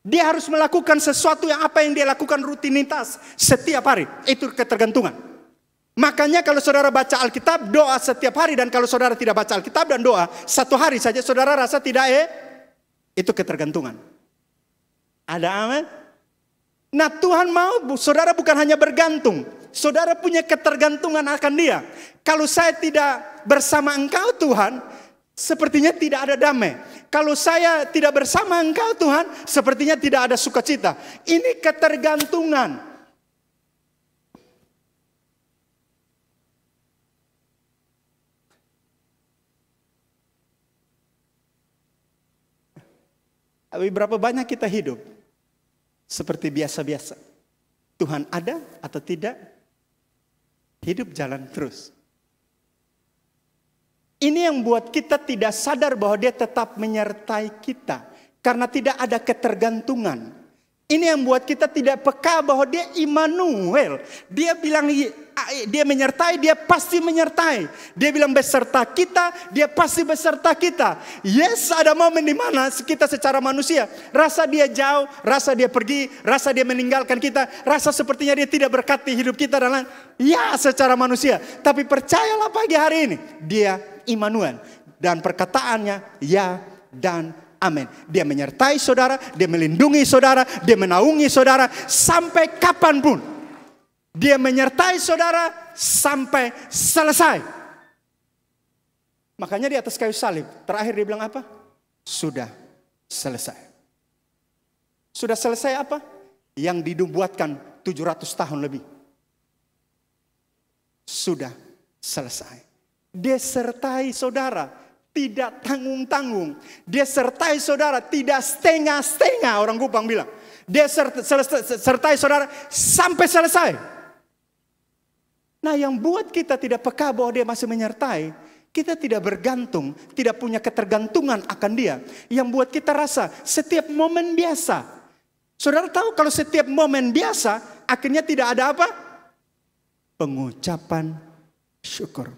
Dia harus melakukan sesuatu yang apa yang dia lakukan rutinitas setiap hari. Itu ketergantungan. Makanya kalau saudara baca Alkitab, doa setiap hari. Dan kalau saudara tidak baca Alkitab dan doa satu hari saja, saudara rasa tidak itu ketergantungan. Ada amin? Nah Tuhan mau saudara bukan hanya bergantung. Saudara punya ketergantungan akan dia. Kalau saya tidak bersama engkau Tuhan, sepertinya tidak ada damai. Kalau saya tidak bersama engkau Tuhan, sepertinya tidak ada sukacita. Ini ketergantungan. Berapa banyak kita hidup seperti biasa-biasa. Tuhan ada atau tidak, hidup jalan terus. Ini yang buat kita tidak sadar bahwa dia tetap menyertai kita. Karena tidak ada ketergantungan. Ini yang buat kita tidak peka bahwa dia Immanuel. Dia bilang dia menyertai, dia pasti menyertai. Dia bilang beserta kita, dia pasti beserta kita. Yes, ada momen di mana kita secara manusia rasa dia jauh, rasa dia pergi, rasa dia meninggalkan kita, rasa sepertinya dia tidak berkati hidup kita dan lain. Ya, secara manusia. Tapi percayalah pagi hari ini, dia Immanuel dan perkataannya ya dan amin. Dia menyertai saudara, dia melindungi saudara, dia menaungi saudara sampai kapanpun. Dia menyertai saudara sampai selesai. Makanya di atas kayu salib, terakhir dia bilang apa? Sudah selesai. Sudah selesai apa? Yang dibuatkan 700 tahun lebih. Sudah selesai. Dia sertai saudara. Tidak tanggung-tanggung. Dia sertai saudara, tidak setengah-setengah, orang Kupang bilang. Dia sertai saudara sampai selesai. Nah, yang buat kita tidak peka bahwa dia masih menyertai, kita tidak bergantung, tidak punya ketergantungan akan dia. Yang buat kita rasa setiap momen biasa. Saudara tahu kalau setiap momen biasa, akhirnya tidak ada apa? Pengucapan syukur.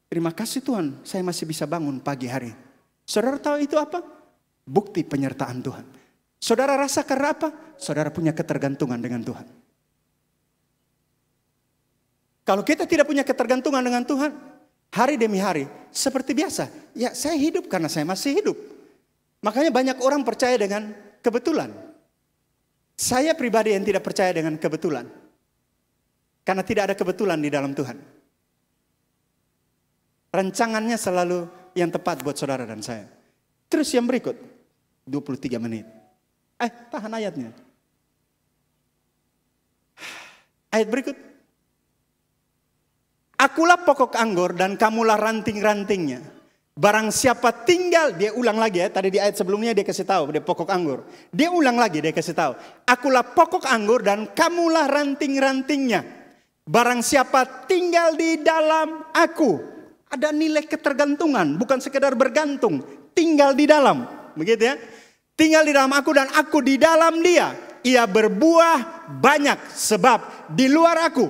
Terima kasih Tuhan, saya masih bisa bangun pagi hari. Saudara tahu itu apa? Bukti penyertaan Tuhan. Saudara rasa karena apa? Saudara punya ketergantungan dengan Tuhan. Kalau kita tidak punya ketergantungan dengan Tuhan, hari demi hari, seperti biasa. Ya, saya hidup karena saya masih hidup. Makanya banyak orang percaya dengan kebetulan. Saya pribadi yang tidak percaya dengan kebetulan. Karena tidak ada kebetulan di dalam Tuhan. Rancangannya selalu yang tepat buat saudara dan saya. Terus yang berikut, 23 menit. Tahan ayatnya. Ayat berikut. Akulah pokok anggur dan kamulah ranting-rantingnya. Barang siapa tinggal, dia ulang lagi ya. Tadi di ayat sebelumnya dia kasih tahu, dia pokok anggur. Dia ulang lagi, dia kasih tahu. Akulah pokok anggur dan kamulah ranting-rantingnya. Barang siapa tinggal di dalam aku. Ada nilai ketergantungan, bukan sekedar bergantung. Tinggal di dalam, begitu ya. Tinggal di dalam aku dan aku di dalam dia. Ia berbuah banyak sebab di luar aku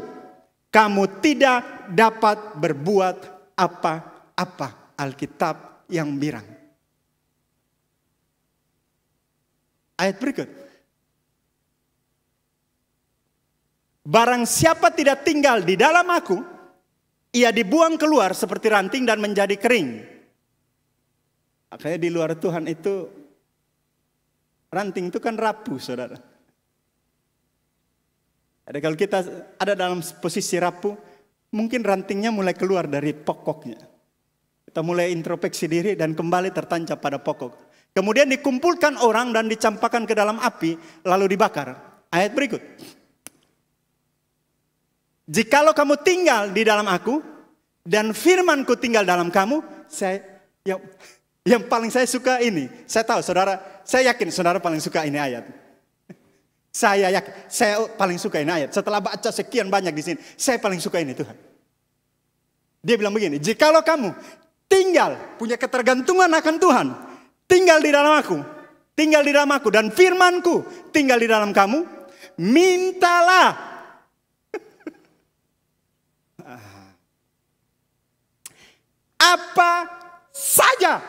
kamu tidak dapat berbuat apa-apa. Alkitab yang bilang. Ayat berikut. Barang siapa tidak tinggal di dalam aku, ia dibuang keluar seperti ranting dan menjadi kering. Makanya di luar Tuhan itu, ranting itu kan rapuh, saudara. Ada kalau kita ada dalam posisi rapuh, mungkin rantingnya mulai keluar dari pokoknya. Kita mulai introspeksi diri dan kembali tertancap pada pokok. Kemudian dikumpulkan orang dan dicampakkan ke dalam api, lalu dibakar. Ayat berikut. Jikalau kamu tinggal di dalam aku dan firmanku tinggal dalam kamu, yang paling saya suka ini. Saya tahu saudara, saya yakin saudara paling suka ini ayat. Saya yakin, saya paling suka ini ayat. Setelah baca sekian banyak di sini, saya paling suka ini Tuhan. Dia bilang begini, jikalau kamu tinggal punya ketergantungan akan Tuhan, tinggal di dalam aku dan firmanku tinggal di dalam kamu, mintalah. Apa saja.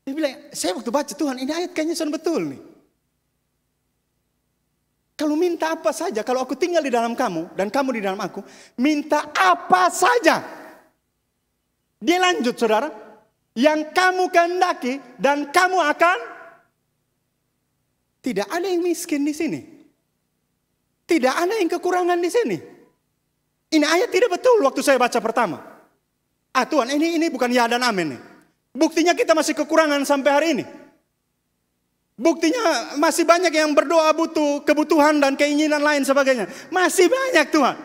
Dia bilang, saya waktu baca Tuhan ini ayat kayaknya sudah betul nih. Kalau minta apa saja, kalau aku tinggal di dalam kamu dan kamu di dalam aku, minta apa saja. Dia lanjut saudara, yang kamu kehendaki dan kamu akan. Tidak ada yang miskin di sini. Tidak ada yang kekurangan di sini. Ini ayat tidak betul waktu saya baca pertama. Tuhan ini bukan ya dan amin nih. Buktinya kita masih kekurangan sampai hari ini. Buktinya masih banyak yang berdoa butuh kebutuhan dan keinginan lain sebagainya. Masih banyak Tuhan.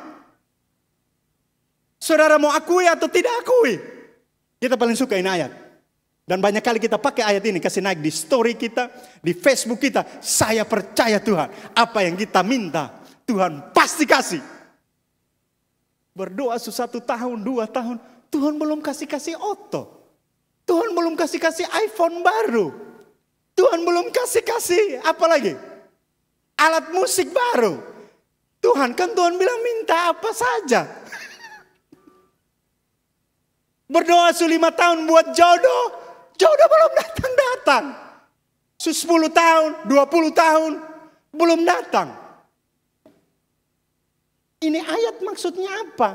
Saudara mau akui atau tidak akui, kita paling suka ini ayat. Dan banyak kali kita pakai ayat ini, kasih naik di story kita, di Facebook kita. Saya percaya Tuhan, apa yang kita minta, Tuhan pasti kasih. Berdoa 1 tahun, 2 tahun, Tuhan belum kasih-kasih auto. Tuhan belum kasih-kasih iPhone baru. Tuhan belum kasih, apa lagi? Alat musik baru. Tuhan kan Tuhan bilang minta apa saja. Berdoa 5 tahun buat jodoh. Jodoh belum datang-datang. 10 tahun, 20 tahun, belum datang. Ini ayat maksudnya apa?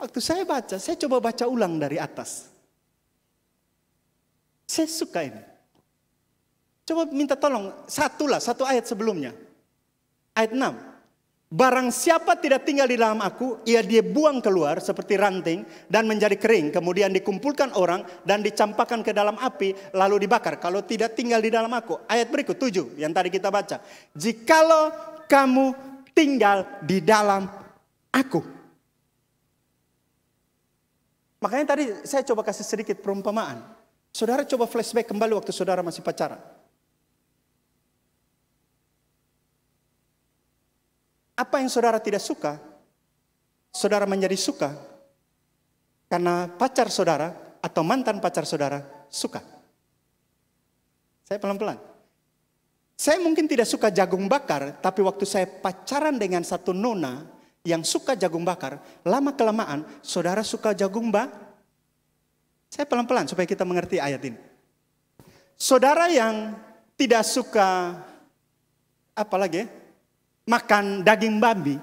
Waktu saya baca, saya coba baca ulang dari atas. Saya suka ini. Coba minta tolong, satu ayat sebelumnya. Ayat 6. Barang siapa tidak tinggal di dalam aku, ia dia buang keluar seperti ranting dan menjadi kering. Kemudian dikumpulkan orang dan dicampakkan ke dalam api lalu dibakar. Kalau tidak tinggal di dalam aku. Ayat berikut 7 yang tadi kita baca. Jikalau kamu tinggal di dalam aku. Makanya tadi saya coba kasih sedikit perumpamaan. Saudara coba flashback kembali waktu saudara masih pacaran. Apa yang saudara tidak suka, saudara menjadi suka karena pacar saudara atau mantan pacar saudara suka. Saya pelan-pelan. Saya mungkin tidak suka jagung bakar, tapi waktu saya pacaran dengan satu nona yang suka jagung bakar, lama-kelamaan saudara suka jagung bakar. Saya pelan-pelan supaya kita mengerti ayat ini. Saudara yang tidak suka, apa lagi ya? Makan daging babi,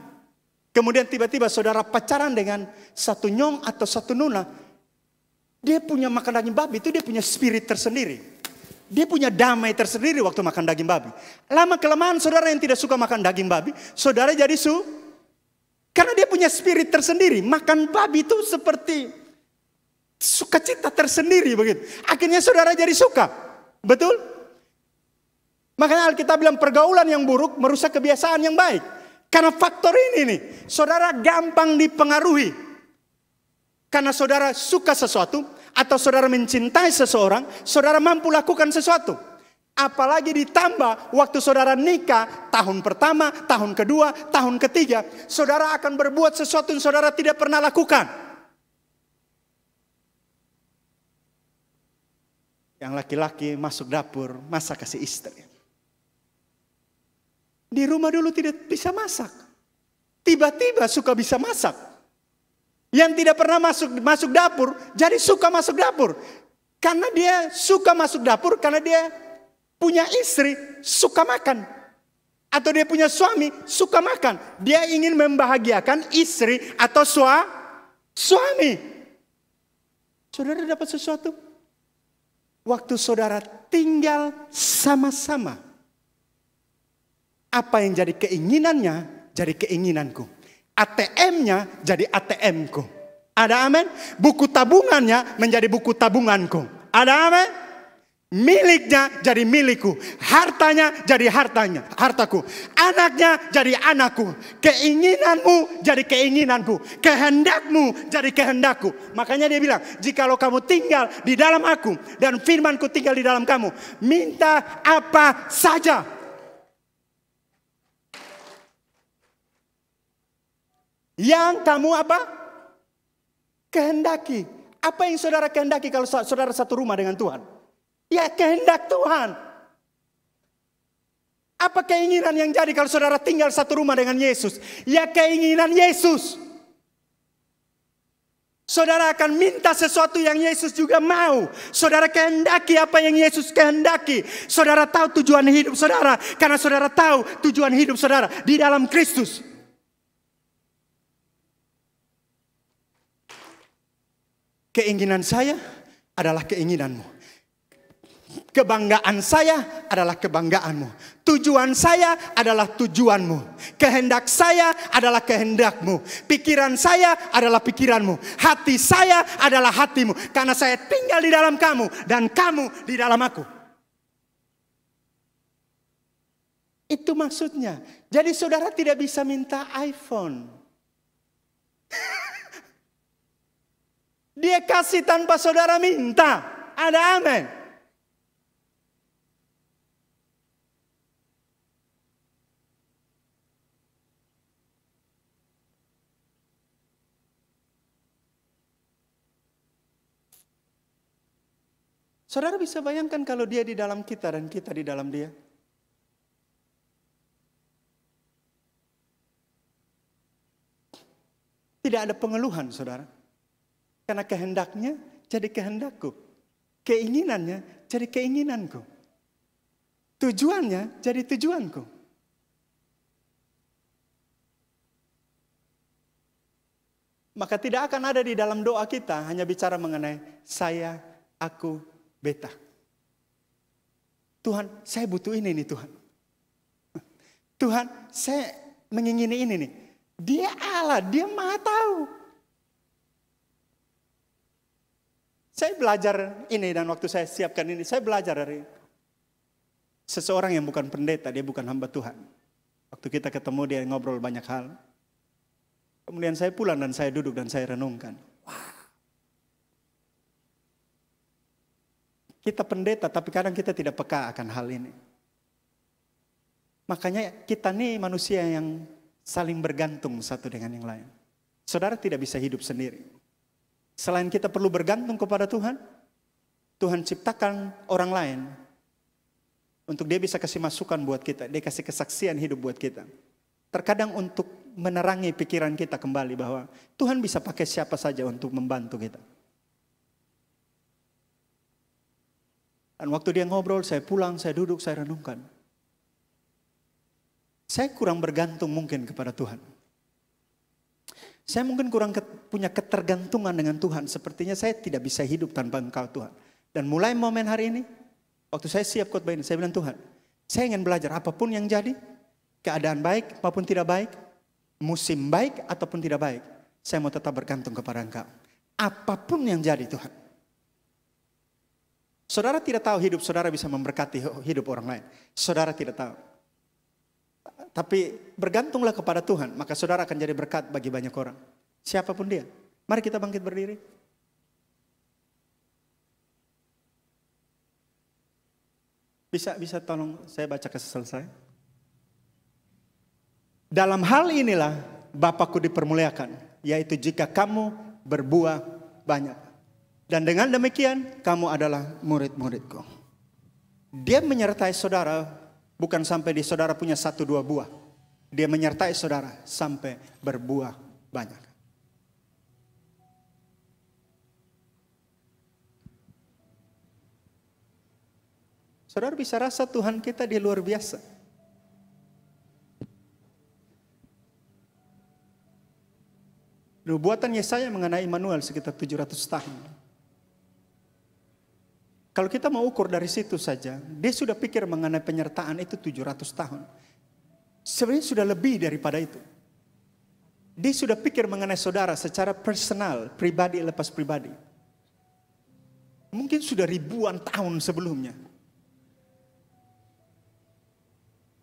kemudian tiba-tiba saudara pacaran dengan satu nyong atau satu nona, dia punya makan daging babi itu dia punya spirit tersendiri. Dia punya damai tersendiri waktu makan daging babi. Lama-kelamaan saudara yang tidak suka makan daging babi, saudara jadi karena dia punya spirit tersendiri. Makan babi itu seperti sukacita tersendiri begitu. Akhirnya saudara jadi suka. Betul? Makanya Alkitab bilang pergaulan yang buruk merusak kebiasaan yang baik. Karena faktor ini nih, saudara gampang dipengaruhi. Karena saudara suka sesuatu atau saudara mencintai seseorang, saudara mampu lakukan sesuatu. Apalagi ditambah waktu saudara nikah, tahun pertama, tahun kedua, tahun ketiga, saudara akan berbuat sesuatu yang saudara tidak pernah lakukan. Yang laki-laki masuk dapur, masak kasih istri. Di rumah dulu tidak bisa masak. Tiba-tiba suka bisa masak. Yang tidak pernah masuk dapur, jadi suka masuk dapur. Karena dia suka masuk dapur, karena dia punya istri, suka makan. Atau dia punya suami, suka makan. Dia ingin membahagiakan istri atau suami. Saudara dapat sesuatu? Waktu saudara tinggal sama-sama. Apa yang jadi keinginannya, jadi keinginanku. ATM-nya jadi ATM-ku. Ada amin? Buku tabungannya menjadi buku tabunganku. Ada amin? Miliknya jadi milikku. Hartanya jadi hartaku. Anaknya jadi anakku. Keinginanmu jadi keinginanku. Kehendakmu jadi kehendakku. Makanya dia bilang, jikalau kamu tinggal di dalam aku dan firmanku tinggal di dalam kamu, minta apa saja. Yang kamu apa? Kehendaki. Apa yang saudara kehendaki kalau saudara satu rumah dengan Tuhan? Ya kehendak Tuhan. Apa keinginan yang jadi kalau saudara tinggal satu rumah dengan Yesus? Ya keinginan Yesus. Saudara akan minta sesuatu yang Yesus juga mau. Saudara kehendaki apa yang Yesus kehendaki. Saudara tahu tujuan hidup saudara. Karena saudara tahu tujuan hidup saudara di dalam Kristus. Keinginan saya adalah keinginanmu. Kebanggaan saya adalah kebanggaanmu. Tujuan saya adalah tujuanmu. Kehendak saya adalah kehendakmu. Pikiran saya adalah pikiranmu. Hati saya adalah hatimu. Karena saya tinggal di dalam kamu dan kamu di dalam aku. Itu maksudnya. Jadi saudara tidak bisa minta iPhone. Dia kasih tanpa saudara minta. Ada amin. Saudara bisa bayangkan kalau dia di dalam kita dan kita di dalam dia. Tidak ada pengeluhan, saudara. Karena kehendaknya jadi kehendakku. Keinginannya jadi keinginanku. Tujuannya jadi tujuanku. Maka tidak akan ada di dalam doa kita hanya bicara mengenai saya, aku, beta. Tuhan, saya butuh ini nih Tuhan. Tuhan, saya mengingini ini nih. Dia Allah, dia Maha tahu. Saya belajar ini dan waktu saya siapkan ini, saya belajar dari seseorang yang bukan pendeta, dia bukan hamba Tuhan. Waktu kita ketemu dia ngobrol banyak hal. Kemudian saya pulang dan saya duduk dan saya renungkan. Wah. Kita pendeta tapi kadang kita tidak peka akan hal ini. Makanya kita nih manusia yang saling bergantung satu dengan yang lain. Saudara tidak bisa hidup sendiri. Selain kita perlu bergantung kepada Tuhan, Tuhan ciptakan orang lain untuk dia bisa kasih masukan buat kita. Dia kasih kesaksian hidup buat kita. Terkadang untuk menerangi pikiran kita kembali bahwa Tuhan bisa pakai siapa saja untuk membantu kita. Dan waktu dia ngobrol, saya pulang, saya duduk, saya renungkan. Saya kurang bergantung mungkin kepada Tuhan. Saya mungkin kurang punya ketergantungan dengan Tuhan. Sepertinya saya tidak bisa hidup tanpa Engkau Tuhan. Dan mulai momen hari ini, waktu saya siap khotbah ini, saya bilang Tuhan, saya ingin belajar apapun yang jadi, keadaan baik maupun tidak baik, musim baik ataupun tidak baik, saya mau tetap bergantung kepada Engkau. Apapun yang jadi Tuhan. Saudara tidak tahu hidup saudara bisa memberkati hidup orang lain. Saudara tidak tahu. Tapi bergantunglah kepada Tuhan, maka saudara akan jadi berkat bagi banyak orang. Siapapun dia. Mari kita bangkit berdiri. Bisa tolong saya baca selesai. Dalam hal inilah Bapakku dipermuliakan, yaitu jika kamu berbuah banyak. Dan dengan demikian kamu adalah murid-muridku. Dia menyertai saudara bukan sampai di saudara punya 1-2 buah. Dia menyertai saudara sampai berbuah banyak. Saudara bisa rasa Tuhan kita dia luar biasa. Nubuatan Yesaya mengenai Immanuel sekitar 700 tahun. Kalau kita mau ukur dari situ saja, dia sudah pikir mengenai penyertaan itu 700 tahun. Sebenarnya sudah lebih daripada itu. Dia sudah pikir mengenai saudara secara personal, pribadi lepas pribadi. Mungkin sudah ribuan tahun sebelumnya.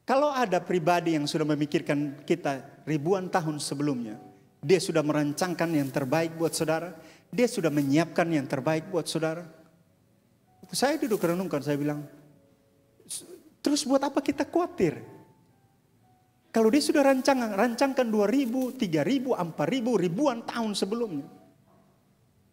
Kalau ada pribadi yang sudah memikirkan kita ribuan tahun sebelumnya, dia sudah merancangkan yang terbaik buat saudara, dia sudah menyiapkan yang terbaik buat saudara. Saya duduk renungkan, saya bilang, terus buat apa kita khawatir? Kalau dia sudah rancangkan 2.000, 3.000, 4.000, ribuan tahun sebelumnya.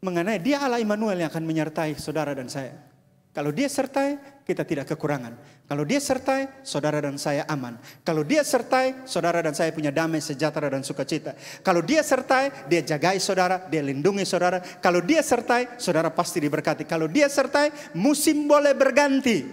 Mengenai dia Allah Immanuel yang akan menyertai saudara dan saya. Kalau dia sertai, kita tidak kekurangan. Kalau dia sertai, saudara dan saya aman. Kalau dia sertai, saudara dan saya punya damai, sejahtera dan sukacita. Kalau dia sertai, dia jagai saudara, dia lindungi saudara. Kalau dia sertai, saudara pasti diberkati. Kalau dia sertai, musim boleh berganti.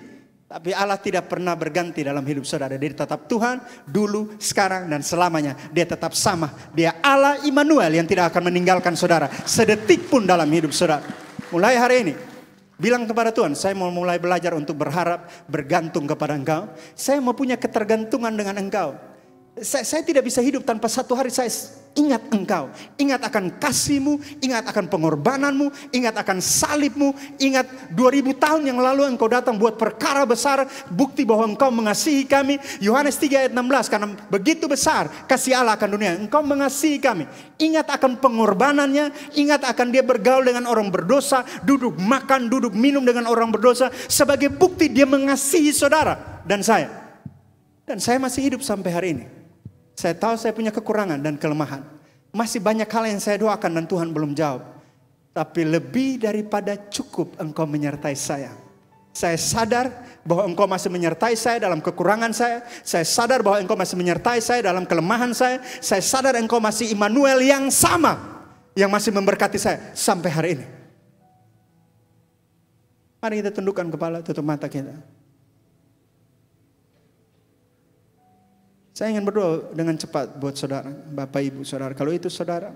Tapi Allah tidak pernah berganti dalam hidup saudara. Dia tetap Tuhan, dulu, sekarang, dan selamanya. Dia tetap sama. Dia Allah Immanuel yang tidak akan meninggalkan saudara sedetik pun dalam hidup saudara. Mulai hari ini, bilang kepada Tuhan, saya mau mulai belajar untuk berharap, bergantung kepada Engkau. Saya mau punya ketergantungan dengan Engkau. Saya tidak bisa hidup tanpa satu hari saya ingat Engkau. Ingat akan kasih-Mu, ingat akan pengorbananmu, ingat akan salib-Mu, ingat 2000 tahun yang lalu Engkau datang buat perkara besar, bukti bahwa Engkau mengasihi kami. Yohanes 3 ayat 16, karena begitu besar kasih Allah akan dunia, Engkau mengasihi kami. Ingat akan pengorbanannya, ingat akan dia bergaul dengan orang berdosa, duduk makan, duduk minum dengan orang berdosa, sebagai bukti dia mengasihi saudara dan saya. Dan saya masih hidup sampai hari ini. Saya tahu saya punya kekurangan dan kelemahan. Masih banyak hal yang saya doakan dan Tuhan belum jawab. Tapi lebih daripada cukup Engkau menyertai saya. Saya sadar bahwa Engkau masih menyertai saya dalam kekurangan saya. Saya sadar bahwa Engkau masih menyertai saya dalam kelemahan saya. Saya sadar Engkau masih Immanuel yang sama, yang masih memberkati saya sampai hari ini. Mari kita tundukkan kepala, tutup mata kita. Saya ingin berdoa dengan cepat buat saudara, Bapak Ibu saudara. Kalau itu saudara,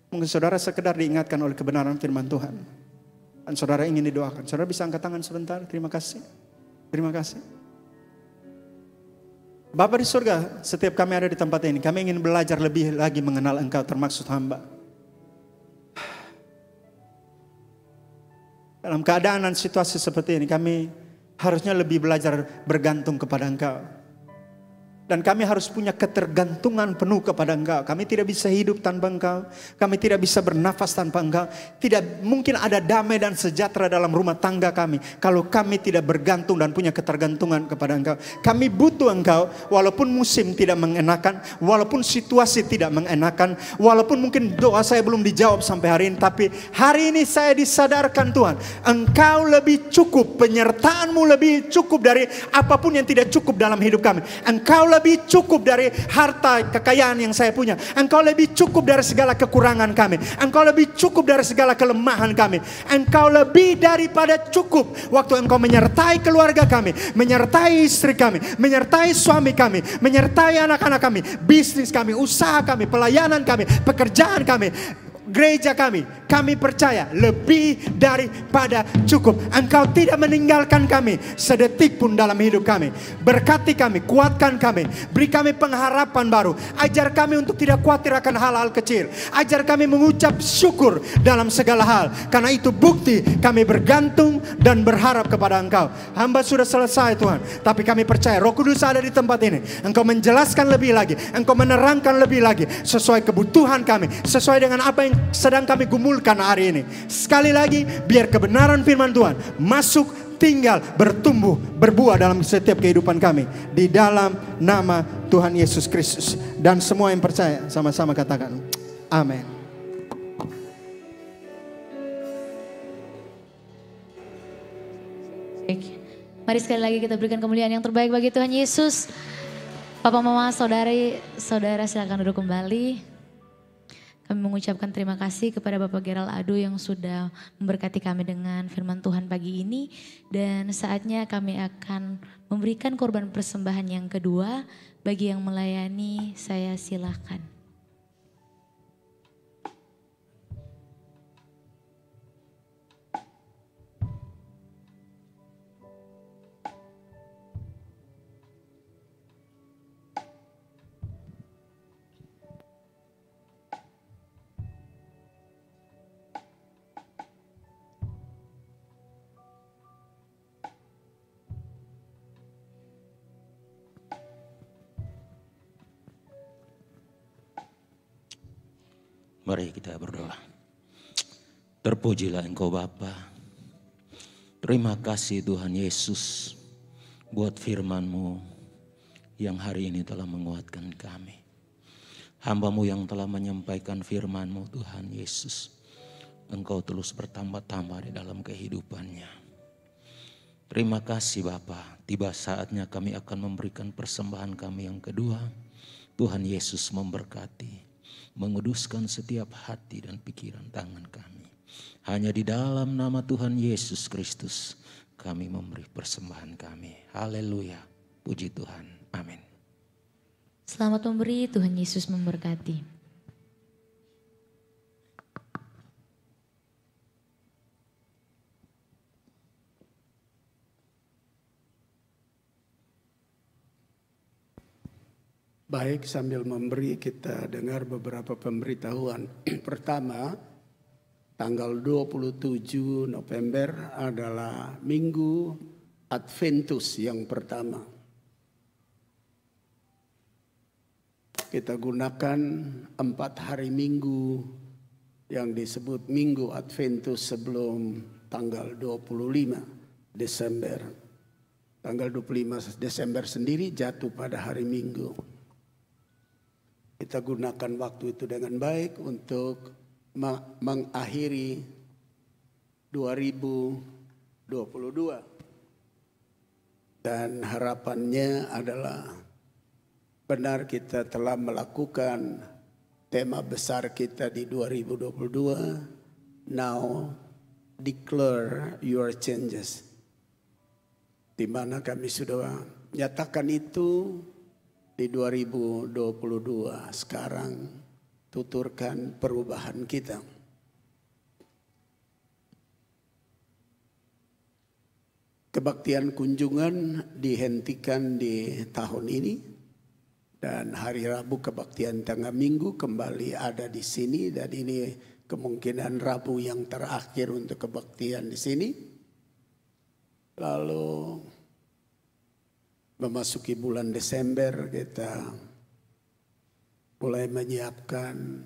mungkin saudara sekedar diingatkan oleh kebenaran firman Tuhan. Dan saudara ingin didoakan. Saudara bisa angkat tangan sebentar. Terima kasih. Terima kasih. Bapa di surga, setiap kami ada di tempat ini, kami ingin belajar lebih lagi mengenal Engkau termaksud hamba. Dalam keadaan dan situasi seperti ini, kami harusnya lebih belajar bergantung kepada Engkau. Dan kami harus punya ketergantungan penuh kepada Engkau. Kami tidak bisa hidup tanpa Engkau. Kami tidak bisa bernafas tanpa Engkau. Tidak mungkin ada damai dan sejahtera dalam rumah tangga kami kalau kami tidak bergantung dan punya ketergantungan kepada Engkau. Kami butuh Engkau walaupun musim tidak mengenakan, walaupun situasi tidak mengenakan, walaupun mungkin doa saya belum dijawab sampai hari ini. Tapi hari ini saya disadarkan Tuhan, Engkau lebih cukup, penyertaan-Mu lebih cukup dari apapun yang tidak cukup dalam hidup kami. Engkau lebih cukup dari harta kekayaan yang saya punya. Engkau lebih cukup dari segala kekurangan kami. Engkau lebih cukup dari segala kelemahan kami. Engkau lebih daripada cukup waktu Engkau menyertai keluarga kami, menyertai istri kami, menyertai suami kami, menyertai anak-anak kami, bisnis kami, usaha kami, pelayanan kami, pekerjaan kami, gereja kami. Kami percaya lebih daripada cukup. Engkau tidak meninggalkan kami sedetik pun dalam hidup kami. Berkati kami, kuatkan kami, beri kami pengharapan baru. Ajar kami untuk tidak khawatir akan hal-hal kecil. Ajar kami mengucap syukur dalam segala hal. Karena itu bukti kami bergantung dan berharap kepada Engkau. Hamba sudah selesai Tuhan, tapi kami percaya Roh Kudus ada di tempat ini. Engkau menjelaskan lebih lagi, Engkau menerangkan lebih lagi sesuai kebutuhan kami, sesuai dengan apa yang sedang kami gumulkan hari ini. Sekali lagi, biar kebenaran firman Tuhan masuk, tinggal, bertumbuh, berbuah dalam setiap kehidupan kami. Di dalam nama Tuhan Yesus Kristus. Dan semua yang percaya sama-sama katakan amin. Mari sekali lagi kita berikan kemuliaan yang terbaik bagi Tuhan Yesus. Papa, mama, saudara silakan duduk kembali. Kami mengucapkan terima kasih kepada Bapak Gerald Adu yang sudah memberkati kami dengan firman Tuhan pagi ini. Dan saatnya kami akan memberikan korban persembahan yang kedua. Bagi yang melayani, saya silakan. Mari kita berdoa. Terpujilah Engkau Bapa. Terima kasih Tuhan Yesus buat firman-Mu yang hari ini telah menguatkan kami. Hamba-Mu yang telah menyampaikan firman-Mu Tuhan Yesus. Engkau terus bertambah-tambah di dalam kehidupannya. Terima kasih Bapa. Tiba saatnya kami akan memberikan persembahan kami yang kedua. Tuhan Yesus memberkati, menguduskan setiap hati dan pikiran tangan kami. Hanya di dalam nama Tuhan Yesus Kristus kami memberi persembahan kami. Haleluya. Puji Tuhan. Amin. Selamat memberi, Tuhan Yesus memberkati. Baik, sambil memberi kita dengar beberapa pemberitahuan. Pertama, tanggal 27 November adalah Minggu Adventus yang pertama. Kita gunakan 4 hari Minggu yang disebut Minggu Adventus sebelum tanggal 25 Desember. Tanggal 25 Desember sendiri jatuh pada hari Minggu. Kita gunakan waktu itu dengan baik untuk mengakhiri 2022 Dan harapannya adalah benar kita telah melakukan tema besar kita di 2022, Now Declare Your Changes. Di mana kami sudah nyatakan itu di 2022. Sekarang tuturkan perubahan kita. Kebaktian kunjungan dihentikan di tahun ini dan hari Rabu kebaktian tengah minggu kembali ada di sini dan ini kemungkinan Rabu yang terakhir untuk kebaktian di sini. Lalu memasuki bulan Desember kita mulai menyiapkan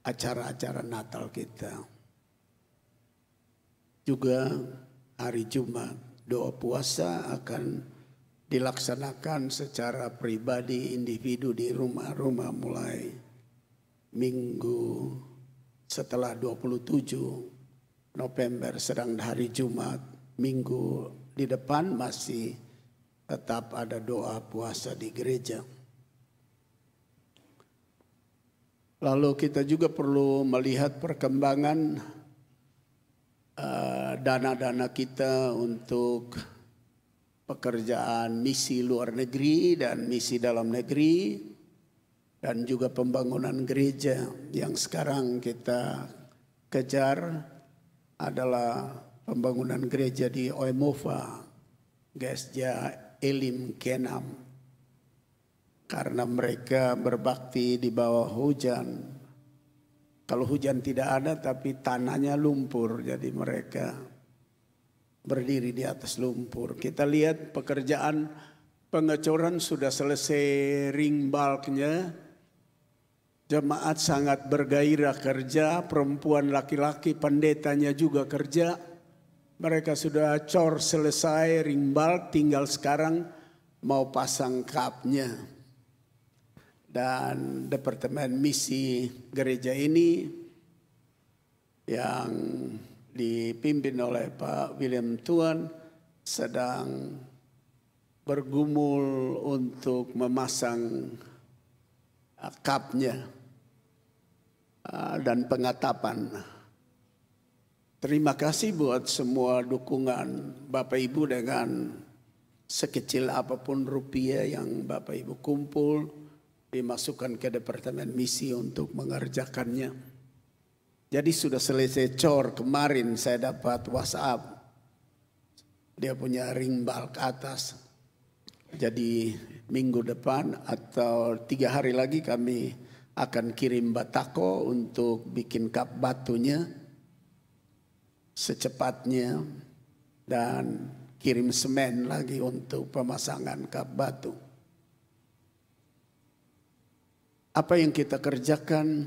acara-acara Natal kita. Juga hari Jumat, doa puasa akan dilaksanakan secara pribadi individu di rumah-rumah mulai minggu setelah 27 November. Sedang hari Jumat, minggu di depan masih tetap ada doa puasa di gereja. Lalu kita juga perlu melihat perkembangan dana-dana kita untuk pekerjaan misi luar negeri dan misi dalam negeri dan juga pembangunan gereja yang sekarang kita kejar adalah pembangunan gereja di Oemova, Gesja Elim Kenam, karena mereka berbakti di bawah hujan. Kalau hujan tidak ada tapi tanahnya lumpur, jadi mereka berdiri di atas lumpur. Kita lihat pekerjaan pengecoran sudah selesai ring bulknya. Jemaat sangat bergairah kerja, perempuan laki-laki pendetanya juga kerja. Mereka sudah cor selesai ring bulk, tinggal sekarang mau pasang kapnya. Dan Departemen Misi gereja ini yang dipimpin oleh Pak William Tuan sedang bergumul untuk memasang kapnya dan pengatapan. Terima kasih buat semua dukungan Bapak Ibu dengan sekecil apapun rupiah yang Bapak Ibu kumpul dimasukkan ke Departemen Misi untuk mengerjakannya. Jadi sudah selesai cor. Kemarin saya dapat WhatsApp, dia punya ring bulk atas. Jadi minggu depan atau 3 hari lagi kami akan kirim batako untuk bikin kap batunya secepatnya dan kirim semen lagi untuk pemasangan kap batu. Apa yang kita kerjakan,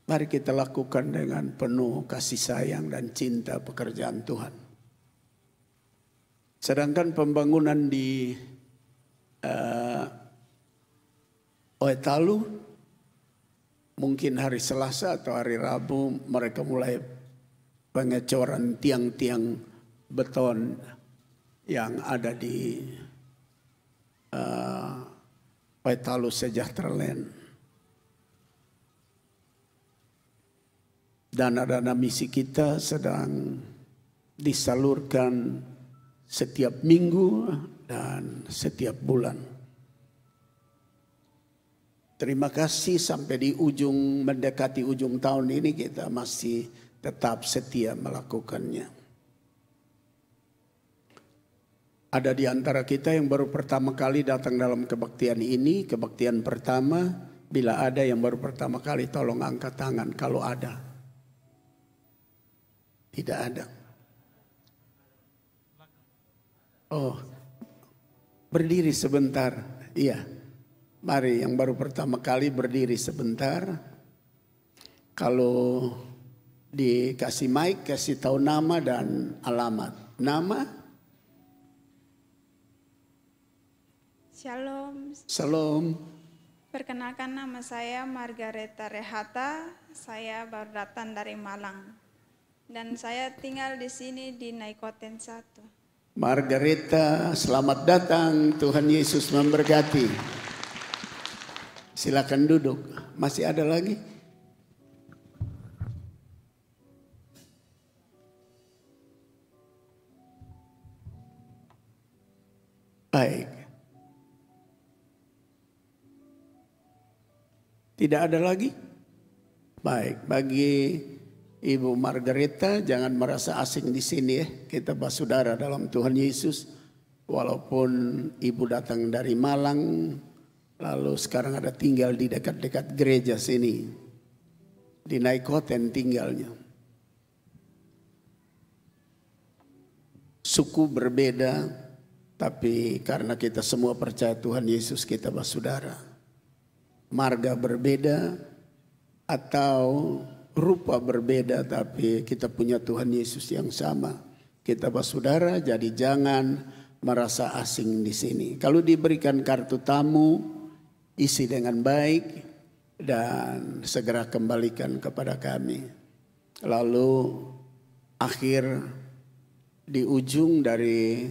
mari kita lakukan dengan penuh kasih sayang dan cinta pekerjaan Tuhan. Sedangkan pembangunan di Oetalu, mungkin hari Selasa atau hari Rabu mereka mulai pengecoran tiang-tiang beton yang ada di Oetalu Sejahtera Land. Dana-dana misi kita sedang disalurkan setiap minggu dan setiap bulan. Terima kasih sampai di mendekati ujung tahun ini kita masih tetap setia melakukannya. Ada di antara kita yang baru pertama kali datang dalam kebaktian ini, kebaktian pertama. Bila ada yang baru pertama kali, tolong angkat tangan kalau ada. Tidak ada. Oh, berdiri sebentar. Iya, mari yang baru pertama kali berdiri sebentar. Kalau dikasih mic, kasih tahu nama dan alamat. Nama? Shalom. Shalom. Perkenalkan nama saya Margareta Rehata. Saya baru datang dari Malang. Dan saya tinggal di sini di Naikoten 1. Margareta, selamat datang. Tuhan Yesus memberkati. Silakan duduk. Masih ada lagi? Baik. Tidak ada lagi? Baik, bagi Ibu Margareta jangan merasa asing di sini ya. Kita bersaudara dalam Tuhan Yesus. Walaupun Ibu datang dari Malang, lalu sekarang ada tinggal di dekat-dekat gereja sini. Di Naikoten tinggalnya. Suku berbeda, tapi karena kita semua percaya Tuhan Yesus, kita bersaudara. Marga berbeda atau rupa berbeda, tapi kita punya Tuhan Yesus yang sama. Kita bersaudara, jadi jangan merasa asing di sini. Kalau diberikan kartu tamu, isi dengan baik dan segera kembalikan kepada kami. Lalu akhir di ujung dari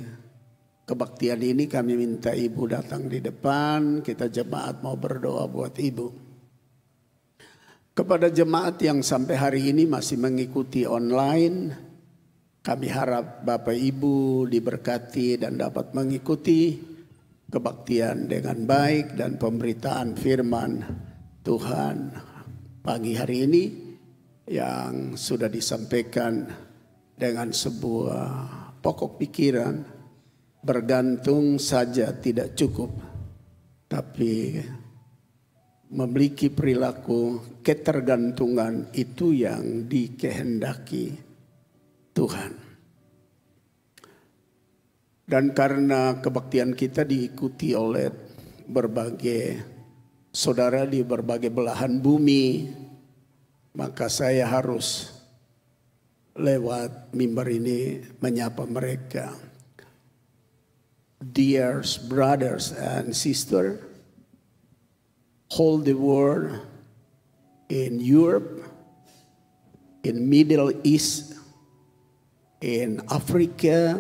kebaktian ini kami minta Ibu datang di depan, kita jemaat mau berdoa buat Ibu. Kepada jemaat yang sampai hari ini masih mengikuti online, kami harap Bapak Ibu diberkati dan dapat mengikuti kebaktian dengan baik dan pemberitaan firman Tuhan pagi hari ini yang sudah disampaikan dengan sebuah pokok pikiran. Bergantung saja tidak cukup, tapi memiliki perilaku ketergantungan itu yang dikehendaki Tuhan. Dan karena kebaktian kita diikuti oleh berbagai saudara di berbagai belahan bumi, maka saya harus lewat mimbar ini menyapa mereka. Dear brothers and sisters, whole the world, in Europe, in Middle East, in Africa,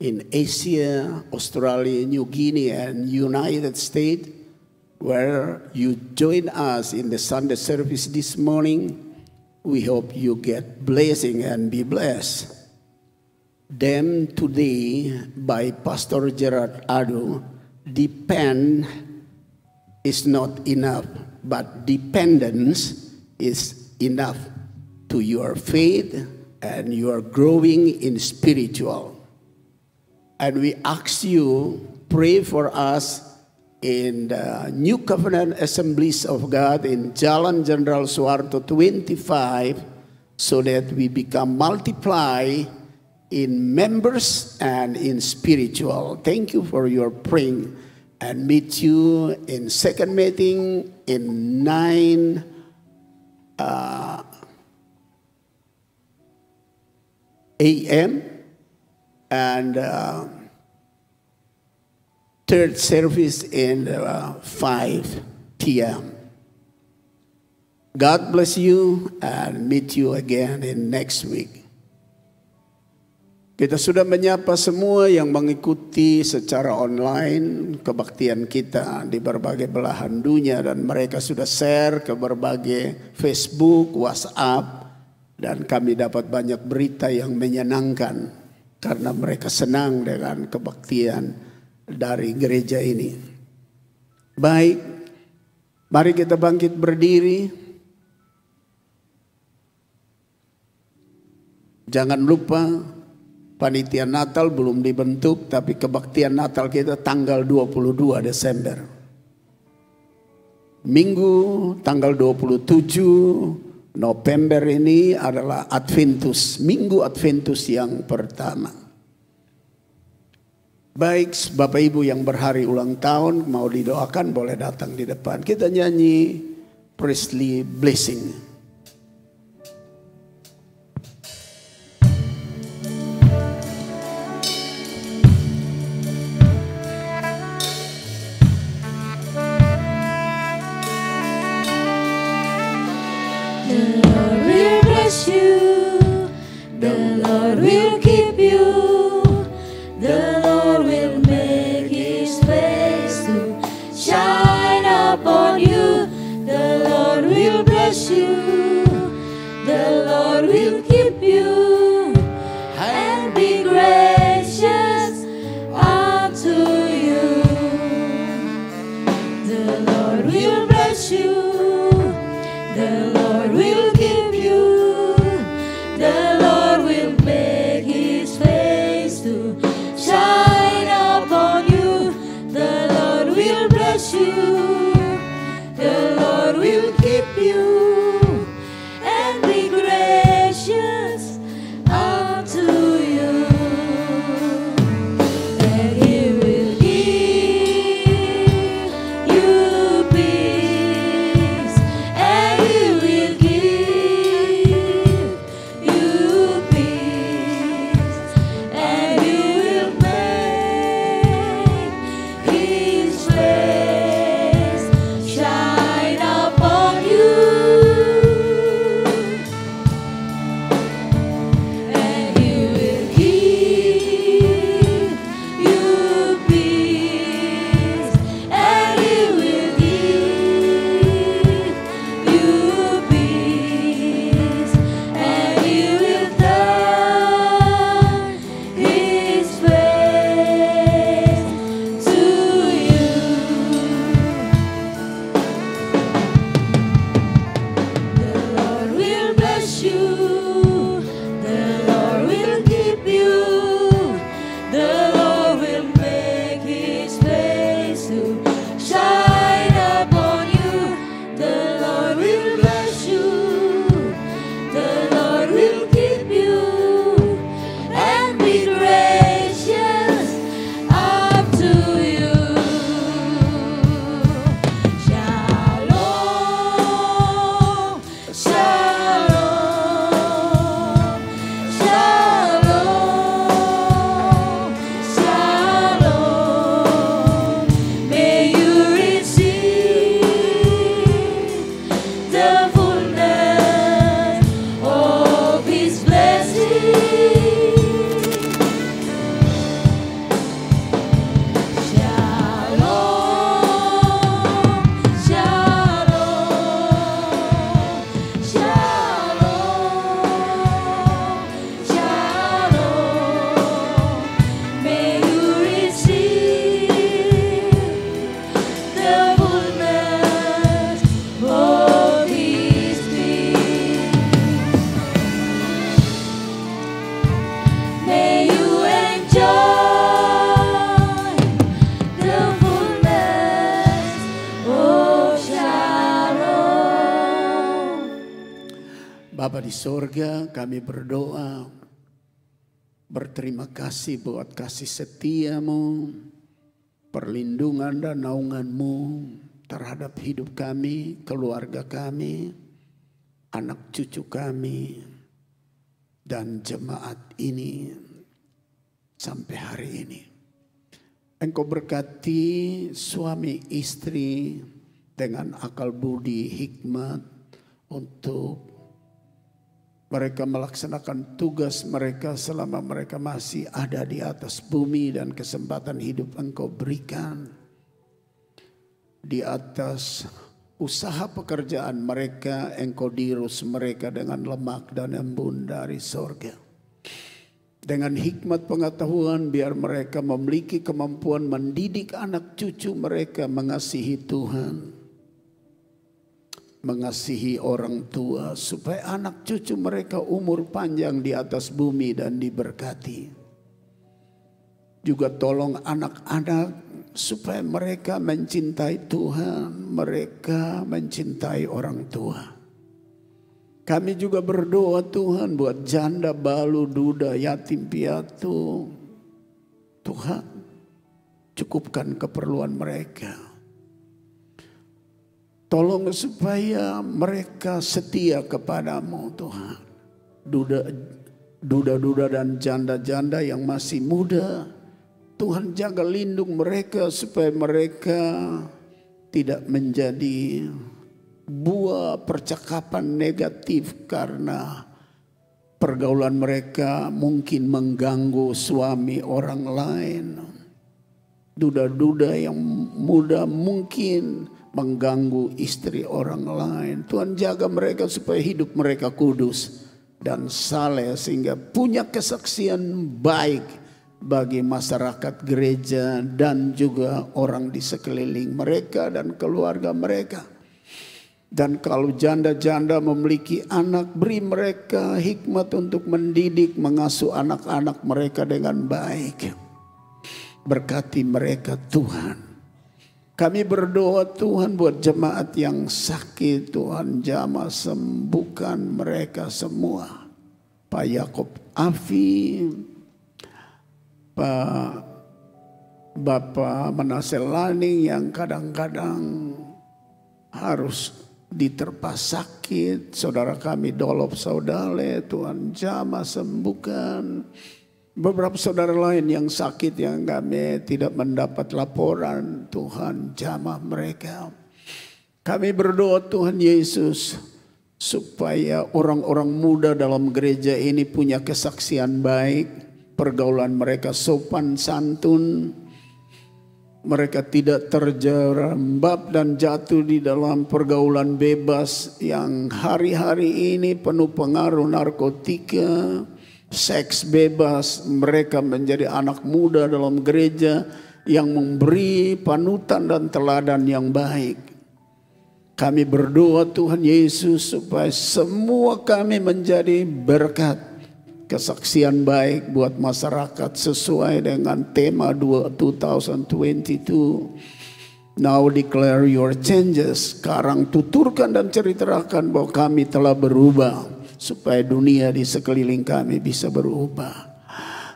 in Asia, Australia, New Guinea, and United States, where you join us in the Sunday service this morning. We hope you get blessing and be blessed. Them today by Pastor Gerard Adu, depend is not enough, but dependence is enough to your faith and you are growing in spiritual. And we ask you, pray for us in the New Covenant Assemblies of God in Jalan Jenderal Soeharto 25 so that we become multiply in members and in spiritual. Thank you for your praying. And meet you in second meeting in 9 a.m. and third service in 5 p.m. God bless you and meet you again in next week. Kita sudah menyapa semua yang mengikuti secara online kebaktian kita di berbagai belahan dunia dan mereka sudah share ke berbagai Facebook, WhatsApp dan kami dapat banyak berita yang menyenangkan karena mereka senang dengan kebaktian dari gereja ini. Baik, mari kita bangkit berdiri. Jangan lupa panitia Natal belum dibentuk, tapi kebaktian Natal kita tanggal 22 Desember. Minggu tanggal 27 November ini adalah Adventus, Minggu Adventus yang pertama. Baik, Bapak Ibu yang berhari ulang tahun mau didoakan boleh datang di depan. Kita nyanyi Priestly Blessing. The Lord will keep you. The bless you. The Lord will keep you and be gracious unto you. The Lord will bless you. The Lord will keep you. The Lord will make His face to shine upon you. The Lord will bless you. The Lord will keep you and be gracious unto you. And He will give you peace. And He will give you peace. And He will make His face shine upon you. And He will give you peace. And He will give you peace. And He will turn His face to you. The Lord will bless you. The Lord will keep you. The Lord will make His face to shine upon you. The Lord will bless you. The Lord will keep you and be gracious unto you. Shalom, shalom, shalom, shalom. May you receive the fullness of His blessing. Shalom, shalom, shalom, shalom. May you receive the fullness of His peace. May you enjoy the fullness of shalom. Bapa di sorga, kami berdoa, berterima kasih buat kasih setiamu, perlindungan dan naunganmu terhadap hidup kami, keluarga kami, anak cucu kami, dan jemaat ini sampai hari ini. Engkau berkati suami istri dengan akal budi hikmat untuk mereka melaksanakan tugas mereka selama mereka masih ada di atas bumi dan kesempatan hidup Engkau berikan. Di atas usaha pekerjaan mereka, Engkau dirus mereka dengan lemak dan embun dari sorga. Dengan hikmat pengetahuan biar mereka memiliki kemampuan mendidik anak cucu mereka mengasihi Tuhan, mengasihi orang tua, supaya anak cucu mereka umur panjang di atas bumi dan diberkati. Juga tolong anak-anak supaya mereka mencintai Tuhan, mereka mencintai orang tua. Kami juga berdoa Tuhan buat janda, balu, duda, yatim piatu. Tuhan, cukupkan keperluan mereka. Tolong supaya mereka setia kepadamu Tuhan. Duda-duda dan janda-janda yang masih muda, Tuhan jaga lindung mereka supaya mereka tidak menjadi buah percakapan negatif karena pergaulan mereka mungkin mengganggu suami orang lain. Duda-duda yang muda mungkin mengganggu istri orang lain. Tuhan jaga mereka supaya hidup mereka kudus dan saleh sehingga punya kesaksian baik bagi masyarakat gereja dan juga orang di sekeliling mereka dan keluarga mereka. Dan kalau janda-janda memiliki anak, beri mereka hikmat untuk mendidik, mengasuh anak-anak mereka dengan baik. Berkati mereka Tuhan. Kami berdoa Tuhan buat jemaat yang sakit, Tuhan jamah sembuhkan mereka semua. Pak Yakob Afi, Pak Bapak Manase Laning yang kadang-kadang harus diterpa sakit, saudara kami Dolop Saudale, Tuhan jamah sembuhkan. Beberapa saudara lain yang sakit yang kami tidak mendapat laporan, Tuhan jamah mereka. Kami berdoa Tuhan Yesus supaya orang-orang muda dalam gereja ini punya kesaksian baik, pergaulan mereka sopan santun, mereka tidak terjerembab dan jatuh di dalam pergaulan bebas yang hari-hari ini penuh pengaruh narkotika, seks bebas. Mereka menjadi anak muda dalam gereja yang memberi panutan dan teladan yang baik. Kami berdoa Tuhan Yesus supaya semua kami menjadi berkat, kesaksian baik buat masyarakat sesuai dengan tema 2022. Now declare your changes. Sekarang tuturkan dan ceritakan bahwa kami telah berubah supaya dunia di sekeliling kami bisa berubah.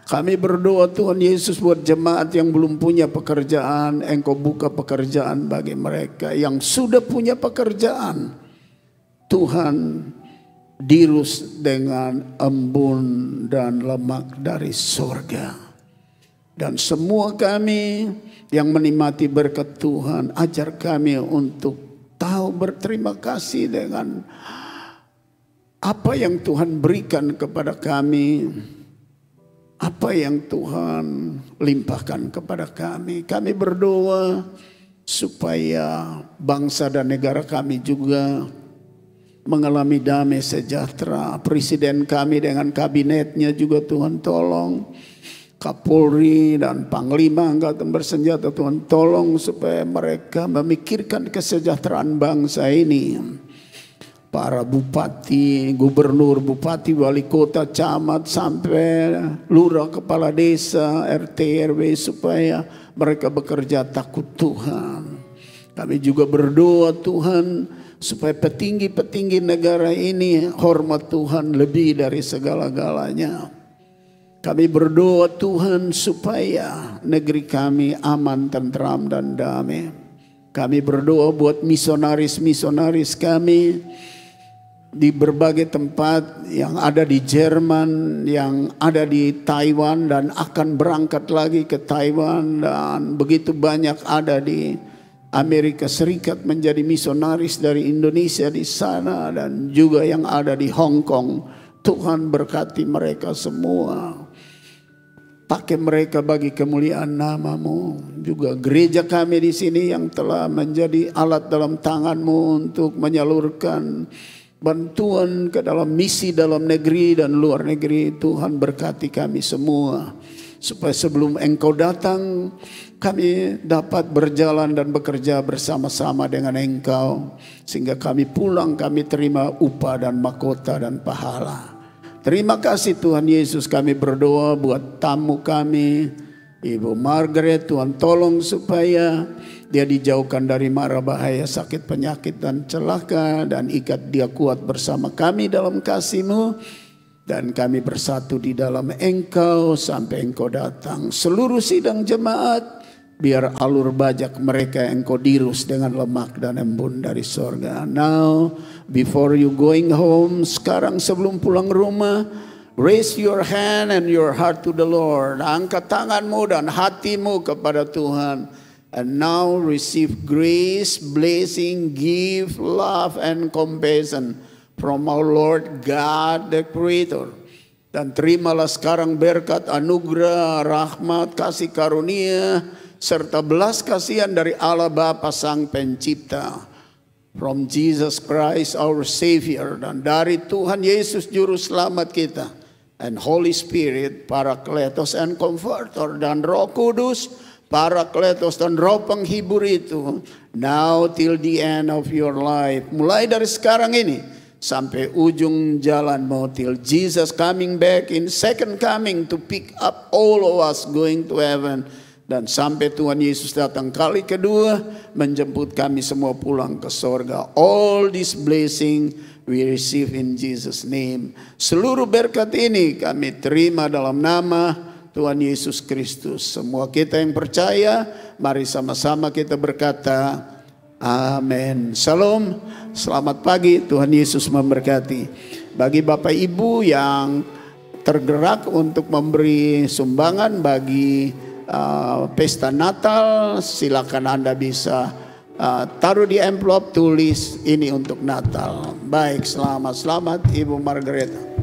Kami berdoa Tuhan Yesus buat jemaat yang belum punya pekerjaan, Engkau buka pekerjaan bagi mereka. Yang sudah punya pekerjaan, Tuhan dirus dengan embun dan lemak dari sorga. Dan semua kami yang menikmati berkat Tuhan, ajar kami untuk tahu berterima kasih dengan apa yang Tuhan berikan kepada kami, apa yang Tuhan limpahkan kepada kami. Kami berdoa supaya bangsa dan negara kami juga mengalami damai sejahtera. Presiden kami dengan kabinetnya juga Tuhan tolong. Kapolri dan Panglima Angkatan Bersenjata Tuhan tolong supaya mereka memikirkan kesejahteraan bangsa ini. Para bupati, gubernur, bupati, wali kota, camat, sampai lurah, kepala desa, RT, RW supaya mereka bekerja takut Tuhan. Kami juga berdoa Tuhan supaya petinggi-petinggi negara ini hormat Tuhan lebih dari segala-galanya. Kami berdoa Tuhan supaya negeri kami aman, tentram dan damai. Kami berdoa buat misionaris-misionaris kami di berbagai tempat yang ada di Jerman, yang ada di Taiwan dan akan berangkat lagi ke Taiwan, dan begitu banyak ada di Amerika Serikat menjadi misionaris dari Indonesia di sana, dan juga yang ada di Hong Kong. Tuhan berkati mereka semua. Pakai mereka bagi kemuliaan nama-Mu. Juga gereja kami di sini yang telah menjadi alat dalam tangan-Mu untuk menyalurkan bantuan ke dalam misi dalam negeri dan luar negeri. Tuhan berkati kami semua. Supaya sebelum Engkau datang, kami dapat berjalan dan bekerja bersama-sama dengan Engkau. Sehingga kami pulang, kami terima upah dan mahkota dan pahala. Terima kasih Tuhan Yesus, kami berdoa buat tamu kami, Ibu Margaret. Tuhan tolong supaya dia dijauhkan dari mara bahaya, sakit, penyakit dan celaka, dan ikat dia kuat bersama kami dalam kasih-Mu, dan kami bersatu di dalam Engkau sampai Engkau datang. Seluruh sidang jemaat, biar alur bajak mereka Engkau dirus dengan lemak dan embun dari sorga. Now, before you going home, sekarang sebelum pulang rumah, raise your hand and your heart to the Lord. Angkat tanganmu dan hatimu kepada Tuhan. And now receive grace, blessing, gift, love, and compassion from our Lord God the Creator. Dan terimalah sekarang berkat, anugerah, rahmat, kasih karunia serta belas kasihan dari Allah Bapa Sang Pencipta, from Jesus Christ our Savior, dan dari Tuhan Yesus Juru Selamat kita, and Holy Spirit, Parakletos and Comforter, dan Roh Kudus, Parakletos dan Roh Penghibur itu, now till the end of your life, mulai dari sekarang ini sampai ujung jalanmu, till Jesus coming back in second coming to pick up all of us going to heaven, dan sampai Tuhan Yesus datang kali kedua menjemput kami semua pulang ke sorga. All this blessing we receive in Jesus name. Seluruh berkat ini kami terima dalam nama Tuhan Yesus Kristus. Semua kita yang percaya, mari sama-sama kita berkata amin. Shalom, selamat pagi, Tuhan Yesus memberkati. Bagi Bapak Ibu yang tergerak untuk memberi sumbangan bagi pesta Natal, silakan Anda bisa taruh di amplop, tulis ini untuk Natal. Baik, selamat Ibu Margareta.